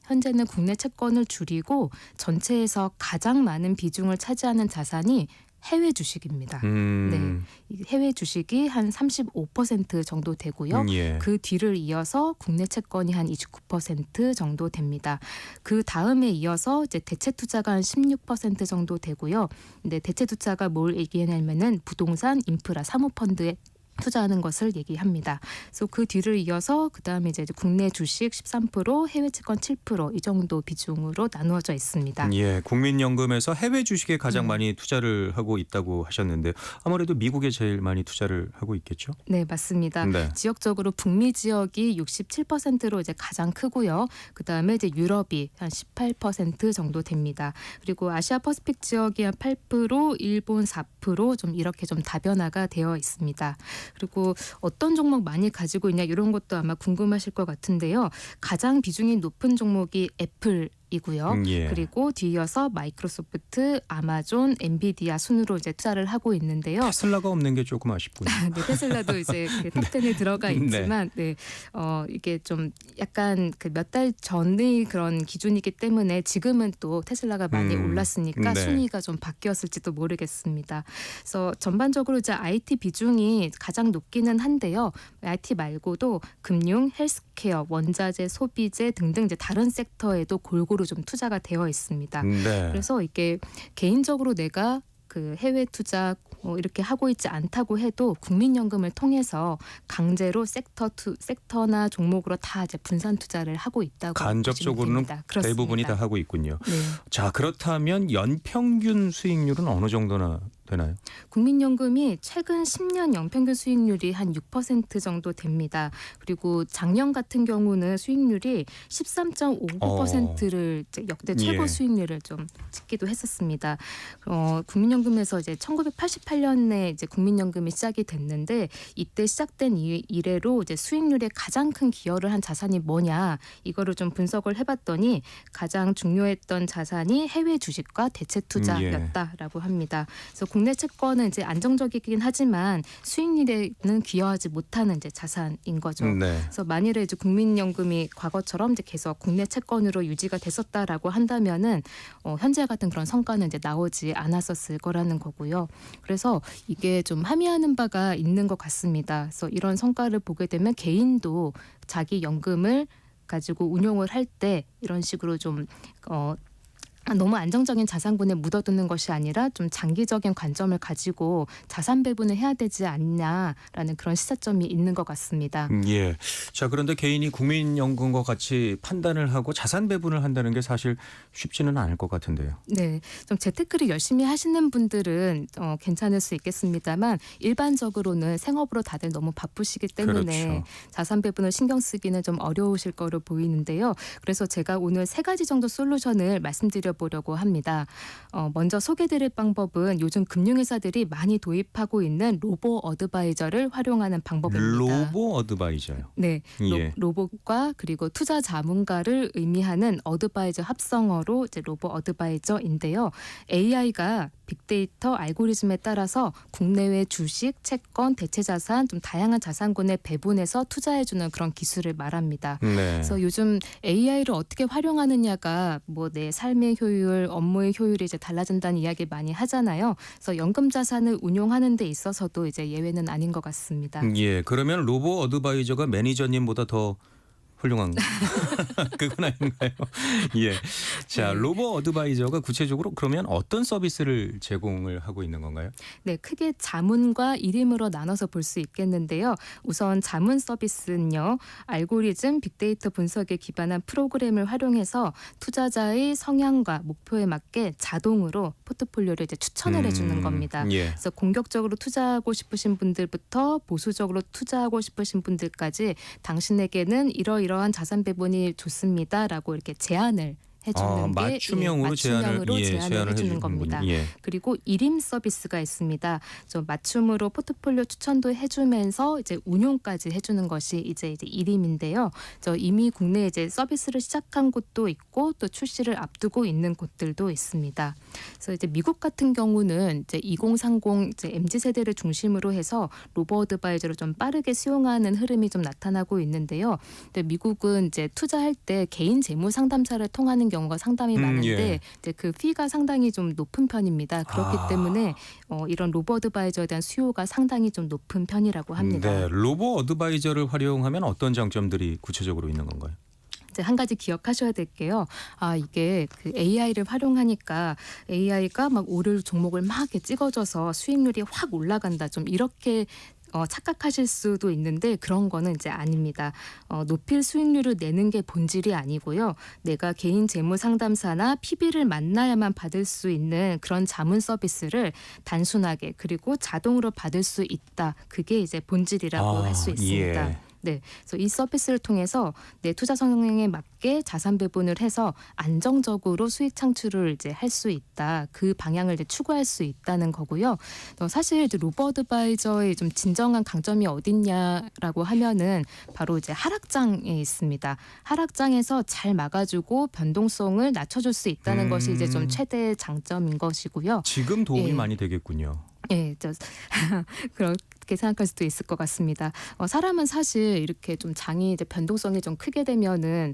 국내 채권을 줄이고 전체에서 가장 많은 비중을 차지하는 자산이 해외 주식입니다. 네, 이 해외 주식이 한 35% 정도 되고요. 예. 그 뒤를 이어서 국내 채권이 한 29% 정도 됩니다. 그 다음에 이어서 이제 대체 투자가 한 16% 정도 되고요. 근데 대체 투자가 뭘 얘기하냐면은 부동산, 인프라, 사모펀드에 투자하는 것을 얘기합니다. 그래서 그 뒤를 이어서 그다음에 이제 국내 주식 13%, 해외 채권 7% 이 정도 비중으로 나누어져 있습니다. 예, 국민연금에서 해외 주식에 가장 많이 투자를 하고 있다고 하셨는데 아무래도 미국에 제일 많이 투자를 하고 있겠죠? 네, 맞습니다. 네. 지역적으로 북미 지역이 67%로 이제 가장 크고요. 그다음에 이제 유럽이 한 18% 정도 됩니다. 그리고 아시아 퍼시픽 지역이 한 8%, 일본 4% 좀 이렇게 좀 다변화가 되어 있습니다. 그리고 어떤 종목 많이 가지고 있냐 이런 것도 아마 궁금하실 것 같은데요. 가장 비중이 높은 종목이 애플이고요. 예. 그리고 뒤이어서 마이크로소프트, 아마존, 엔비디아 순으로 이제 투자를 하고 있는데요. 테슬라가 없는 게 조금 아쉽군요. 네, 테슬라도 이제 탑10에 들어가 있지만, 네, 이게 좀 약간 그 몇 달 전의 그런 기준이기 때문에 지금은 또 테슬라가 많이 올랐으니까 네. 순위가 좀 바뀌었을지도 모르겠습니다. 그래서 전반적으로 이제 IT 비중이 가장 높기는 한데요. IT 말고도 금융, 헬스케어, 원자재, 소비재 등등 이제 다른 섹터에도 골고루 좀 투자가 되어 있습니다. 네. 그래서 이게 개인적으로 내가 그 해외 투자 이렇게 하고 있지 않다고 해도 국민연금을 통해서 강제로 섹터나 종목으로 다 이제 분산 투자를 하고 있다고 간접적으로는 보시면 됩니다. 대부분이 다 그렇습니다. 하고 있군요. 네. 자, 그렇다면 연평균 수익률은 어느 정도나 되나요? 국민연금이 최근 10년 연평균 수익률이 한 6% 정도 됩니다. 그리고 작년 같은 경우는 수익률이 13.59%를 역대 최고 예. 수익률을 좀 찍기도 했었습니다. 국민연금에서 이제 1988년에 이제 국민연금이 시작이 됐는데 이때 시작된 이래로 이제 수익률에 가장 큰 기여를 한 자산이 뭐냐 이거를 좀 분석을 해봤더니 가장 중요했던 자산이 해외 주식과 대체 투자였다라고 합니다. 그래서 국내 채권은 이제 안정적이긴 하지만 수익률에는 기여하지 못하는 이제 자산인 거죠. 네. 그래서 만일에 이제 국민연금이 과거처럼 이제 계속 국내 채권으로 유지가 됐었다라고 한다면은 현재 같은 그런 성과는 이제 나오지 않았었을 거라는 거고요. 그래서 이게 좀 함의하는 바가 있는 것 같습니다. 그래서 이런 성과를 보게 되면 개인도 자기 연금을 가지고 운용을 할 때 이런 식으로 좀 너무 안정적인 자산군에 묻어두는 것이 아니라 좀 장기적인 관점을 가지고 자산 배분을 해야 되지 않냐라는 그런 시사점이 있는 것 같습니다. 예. 자, 그런데 개인이 국민연금과 같이 판단을 하고 자산 배분을 한다는 게 사실 쉽지는 않을 것 같은데요. 네, 좀 재테크를 열심히 하시는 분들은 괜찮을 수 있겠습니다만 일반적으로는 생업으로 다들 너무 바쁘시기 때문에 그렇죠. 자산 배분을 신경 쓰기는 좀 어려우실 거로 보이는데요. 그래서 제가 오늘 3가지 정도 솔루션을 말씀드려 알아보려고 합니다. 먼저 소개드릴 방법은 요즘 금융회사들이 많이 도입하고 있는 로보 어드바이저를 활용하는 방법입니다. 로보 어드바이저요. 네, 예. 로봇과 그리고 투자 자문가를 의미하는 어드바이저 합성어로 이제 로보 어드바이저인데요. AI가 빅데이터 알고리즘에 따라서 국내외 주식, 채권, 대체자산, 좀 다양한 자산군에 배분해서 투자해주는 그런 기술을 말합니다. 네. 그래서 요즘 AI를 어떻게 활용하느냐가 뭐 내 삶의 효율, 업무의 효율이 이제 달라진다는 이야기 많이 하잖아요. 그래서 연금 자산을 운용하는 데 있어서도 이제 예외는 아닌 것 같습니다. 예, 그러면 로보 어드바이저가 매니저님보다 더 훌륭한 그건 아닌가요? 예. 자, 로보 어드바이저가 구체적으로 그러면 어떤 서비스를 제공을 하고 있는 건가요? 네, 크게 자문과 일임으로 나눠서 볼 수 있겠는데요. 우선 자문 서비스는요. 알고리즘, 빅데이터 분석에 기반한 프로그램을 활용해서 투자자의 성향과 목표에 맞게 자동으로 포트폴리오를 이제 추천을 해주는 겁니다. 예. 그래서 공격적으로 투자하고 싶으신 분들부터 보수적으로 투자하고 싶으신 분들까지 당신에게는 이러이러한 자산 배분이 좋습니다라고 이렇게 제안을 해주는 게 맞춤형으로 제안을 해주는 해주는 겁니다. 예. 그리고 일임 서비스가 있습니다. 좀 맞춤으로 포트폴리오 추천도 해주면서 이제 운용까지 해주는 것이 이제 일임인데요. 이미 국내에 이제 서비스를 시작한 곳도 있고 또 출시를 앞두고 있는 곳들도 있습니다. 그래서 이제 미국 같은 경우는 이제 2030 이제 MZ 세대를 중심으로 해서 로보 어드바이저를 좀 빠르게 수용하는 흐름이 좀 나타나고 있는데요. 근데 미국은 이제 투자할 때 개인 재무 상담사를 통하는 경우가 상당히 많은데 예. 이제 그 피가 상당히 좀 높은 편입니다. 그렇기 때문에 이런 로보 어드바이저에 대한 수요가 상당히 좀 높은 편이라고 합니다. 네, 로보 어드바이저를 활용하면 어떤 장점들이 구체적으로 있는 건가요? 이제 한 가지 기억하셔야 될 게요. 이게 그 AI를 활용하니까 AI가 막 오를 종목을 막 이렇게 찍어줘서 수익률이 확 올라간다. 좀 이렇게 착각하실 수도 있는데 그런 거는 이제 아닙니다. 높일 수익률을 내는 게 본질이 아니고요. 내가 개인 재무 상담사나 PB를 만나야만 받을 수 있는 그런 자문 서비스를 단순하게 그리고 자동으로 받을 수 있다. 그게 이제 본질이라고 할 수 있습니다. 예. 네, 그래서 이 서비스를 통해서 내 투자 성향에 맞게 자산 배분을 해서 안정적으로 수익 창출을 이제 할 수 있다. 그 방향을 이제 추구할 수 있다는 거고요. 사실 이제 로보 어드바이저의 좀 진정한 강점이 어딨냐라고 하면은 바로 이제 하락장에 있습니다. 하락장에서 잘 막아주고 변동성을 낮춰줄 수 있다는 것이 이제 좀 최대 장점인 것이고요. 지금 도움이 예. 많이 되겠군요. 예, 그렇게 생각할 수도 있을 것 같습니다. 사람은 사실 이렇게 좀 장이 이제 변동성이 좀 크게 되면은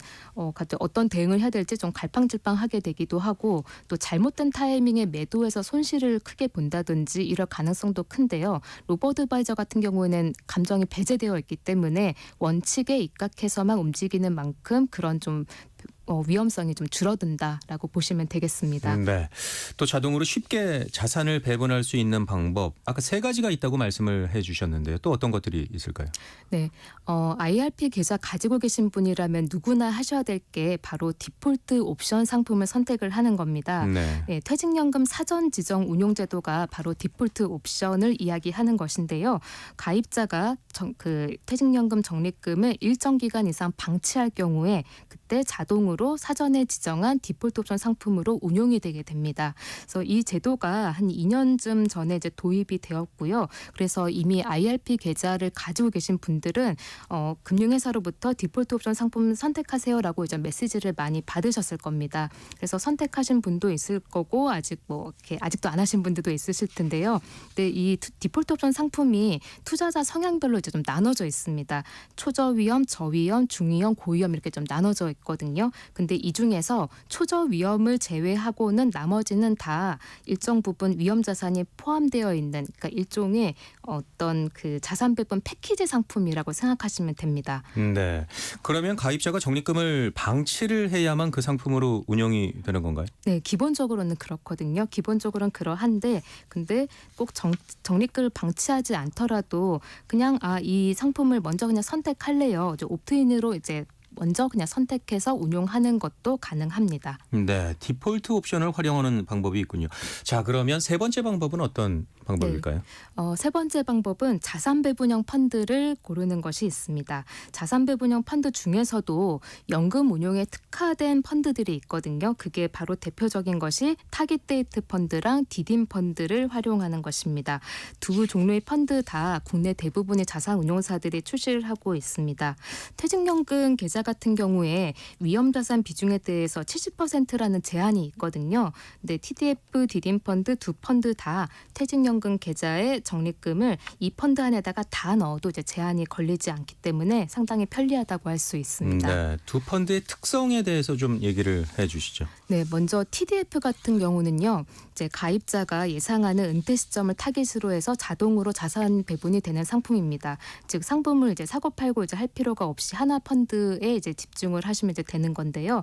갑자기 어떤 대응을 해야 될지 좀 갈팡질팡하게 되기도 하고 또 잘못된 타이밍에 매도해서 손실을 크게 본다든지 이럴 가능성도 큰데요. 로보 어드바이저 같은 경우에는 감정이 배제되어 있기 때문에 원칙에 입각해서만 움직이는 만큼 그런 좀 위험성이 좀 줄어든다라고 보시면 되겠습니다. 네. 또 자동으로 쉽게 자산을 배분할 수 있는 방법 아까 3가지가 있다고 말씀을 해주셨는데요. 또 어떤 것들이 있을까요? 네, IRP 계좌 가지고 계신 분이라면 누구나 하셔야 될 게 바로 디폴트 옵션 상품을 선택을 하는 겁니다. 네. 네, 퇴직연금 사전 지정 운용 제도가 바로 디폴트 옵션을 이야기하는 것인데요. 가입자가 그 퇴직연금 적립금을 일정 기간 이상 방치할 경우에 그때 자동으로 사전에 지정한 디폴트 옵션 상품으로 운용이 되게 됩니다. 그래서 이 제도가 한 2년쯤 전에 이제 도입이 되었고요. 그래서 이미 IRP 계좌를 가지고 계신 분들은 금융회사로부터 디폴트 옵션 상품 선택하세요라고 이제 메시지를 많이 받으셨을 겁니다. 그래서 선택하신 분도 있을 거고 아직도 안 하신 분들도 있으실 텐데요. 근데 이 디폴트 옵션 상품이 투자자 성향별로 이제 좀 나눠져 있습니다. 초저위험, 저위험, 중위험, 고위험 이렇게 좀 나눠져 있거든요. 근데 이 중에서 초저위험을 제외하고는 나머지는 다 일정 부분 위험 자산이 포함되어 있는 그러니까 일종의 어떤 그 자산 배분 패키지 상품이라고 생각하시면 됩니다. 네. 그러면 가입자가 적립금을 방치를 해야만 그 상품으로 운영이 되는 건가요? 네, 기본적으로는 그렇거든요. 기본적으로는 그러한데 근데 꼭 적립금을 방치하지 않더라도 그냥 이 상품을 먼저 그냥 선택할래요. 옵트인으로 이제 먼저 그냥 선택해서 운용하는 것도 가능합니다. 네, 디폴트 옵션을 활용하는 방법이 있군요. 자, 그러면 세 번째 방법은 어떤 방법일까요? 세 번째 방법은 자산 배분형 펀드를 고르는 것이 있습니다. 자산 배분형 펀드 중에서도 연금 운용에 특화된 펀드들이 있거든요. 그게 바로 대표적인 것이 타깃 데이트 펀드랑 디딤 펀드를 활용하는 것입니다. 두 종류의 펀드 다 국내 대부분의 자산 운용사들이 출시를 하고 있습니다. 퇴직연금 계좌 같은 경우에 위험자산 비중에 대해서 70%라는 제한이 있거든요. 근데 TDF, 디딤 펀드 두 펀드 다 퇴직연금 계좌의 적립금을 이 펀드 안에다가 다 넣어도 이제 제한이 걸리지 않기 때문에 상당히 편리하다고 할 수 있습니다. 네, 두 펀드의 특성에 대해서 좀 얘기를 해주시죠. 네, 먼저 TDF 같은 경우는요, 이제 가입자가 예상하는 은퇴 시점을 타깃으로 해서 자동으로 자산 배분이 되는 상품입니다. 즉 상품을 이제 사고 팔고 이제 할 필요가 없이 하나 펀드에 이제 집중을 하시면 이제 되는 건데요.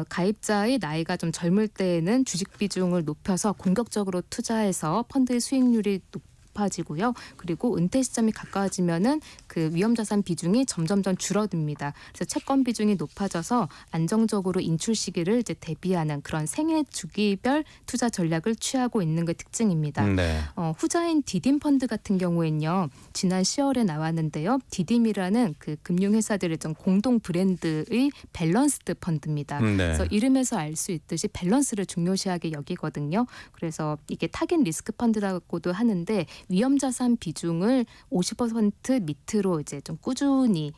가입자의 나이가 좀 젊을 때에는 주식 비중을 높여서 공격적으로 투자해서 펀드의 수익률이 높아지고요. 그리고 은퇴 시점이 가까워지면은 그 위험자산 비중이 점점점 줄어듭니다. 그래서 채권 비중이 높아져서 안정적으로 인출 시기를 이제 대비하는 그런 생애 주기별 투자 전략을 취하고 있는 게 특징입니다. 네. 후자인 디딤 펀드 같은 경우에는요, 지난 10월에 나왔는데요. 디딤이라는 그 금융회사들의 좀 공동 브랜드의 밸런스드 펀드입니다. 네. 그래서 이름에서 알 수 있듯이 밸런스를 중요시하게 여기거든요. 그래서 이게 타깃 리스크 펀드라고도 하는데 위험자산 비중을 50% 밑으로 이제 좀 꾸준히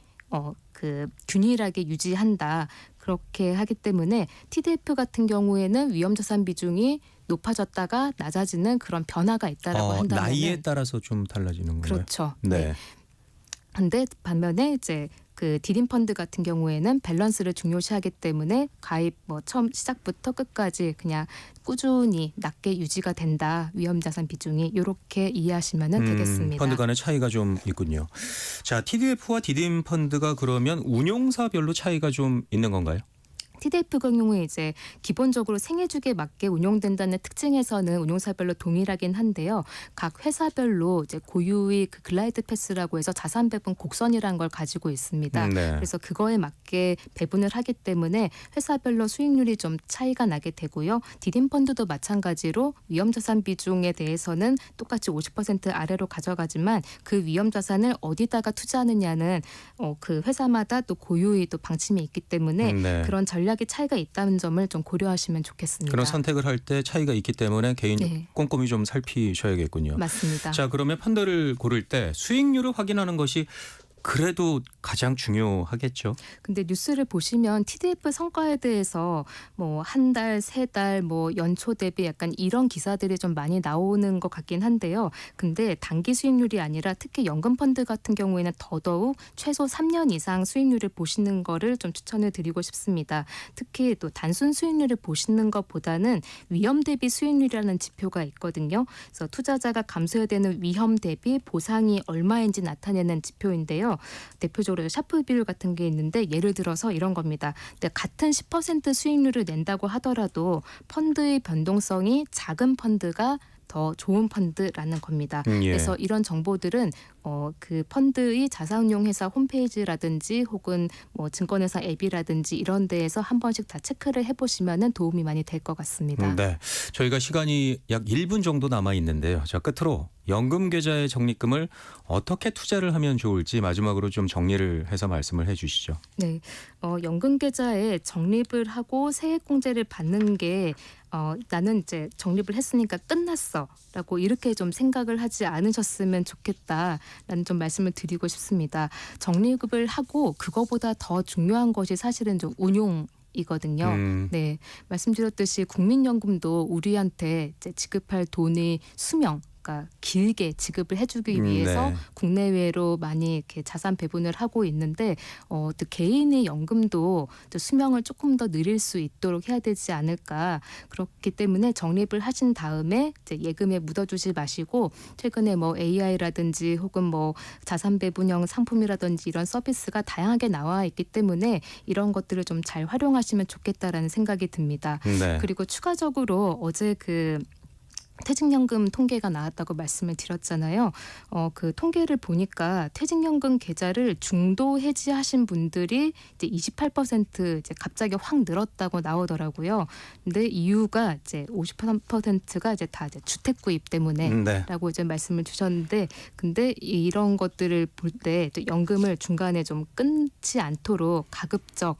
그 균일하게 유지한다. 그렇게 하기 때문에 TDF 같은 경우에는 위험자산 비중이 높아졌다가 낮아지는 그런 변화가 있다라고 한다면 나이에 따라서 좀 달라지는 건가요? 그렇죠. 네. 근데 반면에 이제 그 디딤 펀드 같은 경우에는 밸런스를 중요시하기 때문에 가입 처음 시작부터 끝까지 그냥 꾸준히 낮게 유지가 된다. 위험자산 비중이 이렇게 이해하시면 되겠습니다. 펀드 간의 차이가 좀 있군요. 자, TDF와 디딤 펀드가 그러면 운용사별로 차이가 좀 있는 건가요? TDF 경우에 이제 기본적으로 생애주기에 맞게 운용된다는 특징에서는 운용사별로 동일하긴 한데요. 각 회사별로 이제 고유의 그 글라이드 패스라고 해서 자산 배분 곡선이라는 걸 가지고 있습니다. 네. 그래서 그거에 맞게 배분을 하기 때문에 회사별로 수익률이 좀 차이가 나게 되고요. 디딤 펀드도 마찬가지로 위험자산 비중에 대해서는 똑같이 50% 아래로 가져가지만 그 위험자산을 어디다가 투자하느냐는 그 회사마다 또 고유의 또 방침이 있기 때문에 네. 그런 전략의 차이가 있다는 점을 좀 고려하시면 좋겠습니다. 그런 선택을 할 때 차이가 있기 때문에 개인 네. 꼼꼼히 좀 살피셔야겠군요. 맞습니다. 자, 그러면 펀드를 고를 때 수익률을 확인하는 것이 그래도 가장 중요하겠죠. 근데 뉴스를 보시면 TDF 성과에 대해서 뭐 한 달, 세 달, 뭐 연초 대비 약간 이런 기사들이 좀 많이 나오는 것 같긴 한데요. 근데 단기 수익률이 아니라 특히 연금 펀드 같은 경우에는 더더욱 최소 3년 이상 수익률을 보시는 거를 좀 추천을 드리고 싶습니다. 특히 또 단순 수익률을 보시는 것보다는 위험 대비 수익률이라는 지표가 있거든요. 그래서 투자자가 감수해야 되는 위험 대비 보상이 얼마인지 나타내는 지표인데요. 대표적으로 샤프 비율 같은 게 있는데 예를 들어서 이런 겁니다. 근데 같은 10% 수익률을 낸다고 하더라도 펀드의 변동성이 작은 펀드가 더 좋은 펀드라는 겁니다. 예. 그래서 이런 정보들은 그 펀드의 자산운용회사 홈페이지라든지 혹은 뭐 증권회사 앱이라든지 이런 데에서 한 번씩 다 체크를 해보시면 도움이 많이 될 것 같습니다. 네, 저희가 시간이 약 1분 정도 남아 있는데요. 자, 끝으로 연금 계좌의 적립금을 어떻게 투자를 하면 좋을지 마지막으로 좀 정리를 해서 말씀을 해주시죠. 네, 연금 계좌에 적립을 하고 세액공제를 받는 게 나는 이제 적립을 했으니까 끝났어라고 이렇게 좀 생각을 하지 않으셨으면 좋겠다라는 좀 말씀을 드리고 싶습니다. 적립을 하고 그거보다 더 중요한 것이 사실은 좀 운용이거든요. 네, 말씀드렸듯이 국민연금도 우리한테 이제 지급할 돈의 수명 길게 지급을 해주기 위해서 네. 국내외로 많이 이렇게 자산 배분을 하고 있는데 또 개인의 연금도 또 수명을 조금 더 늘릴 수 있도록 해야 되지 않을까. 그렇기 때문에 적립을 하신 다음에 이제 예금에 묻어주지 마시고 최근에 뭐 AI라든지 혹은 뭐 자산 배분형 상품이라든지 이런 서비스가 다양하게 나와 있기 때문에 이런 것들을 좀 잘 활용하시면 좋겠다라는 생각이 듭니다. 네. 그리고 추가적으로 어제 퇴직연금 통계가 나왔다고 말씀을 드렸잖아요. 그 통계를 보니까 퇴직연금 계좌를 중도 해지하신 분들이 이제 28% 이제 갑자기 확 늘었다고 나오더라고요. 근데 이유가 이제 53%가 이제 다 이제 주택 구입 때문에라고 네. 이제 말씀을 주셨는데, 근데 이런 것들을 볼 때 연금을 중간에 좀 끊지 않도록 가급적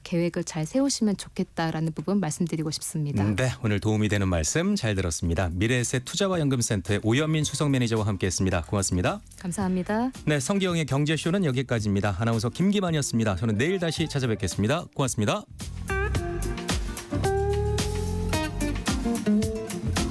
계획을 잘 세우시면 좋겠다라는 부분 말씀드리고 싶습니다. 네, 오늘 도움이 되는 말씀 잘 들었습니다. 미래에셋 투자와 연금센터의 오연민 수석 매니저와 함께했습니다. 고맙습니다. 감사합니다. 네, 성기영의 경제쇼는 여기까지입니다. 아나운서 김기만이었습니다. 저는 내일 다시 찾아뵙겠습니다. 고맙습니다.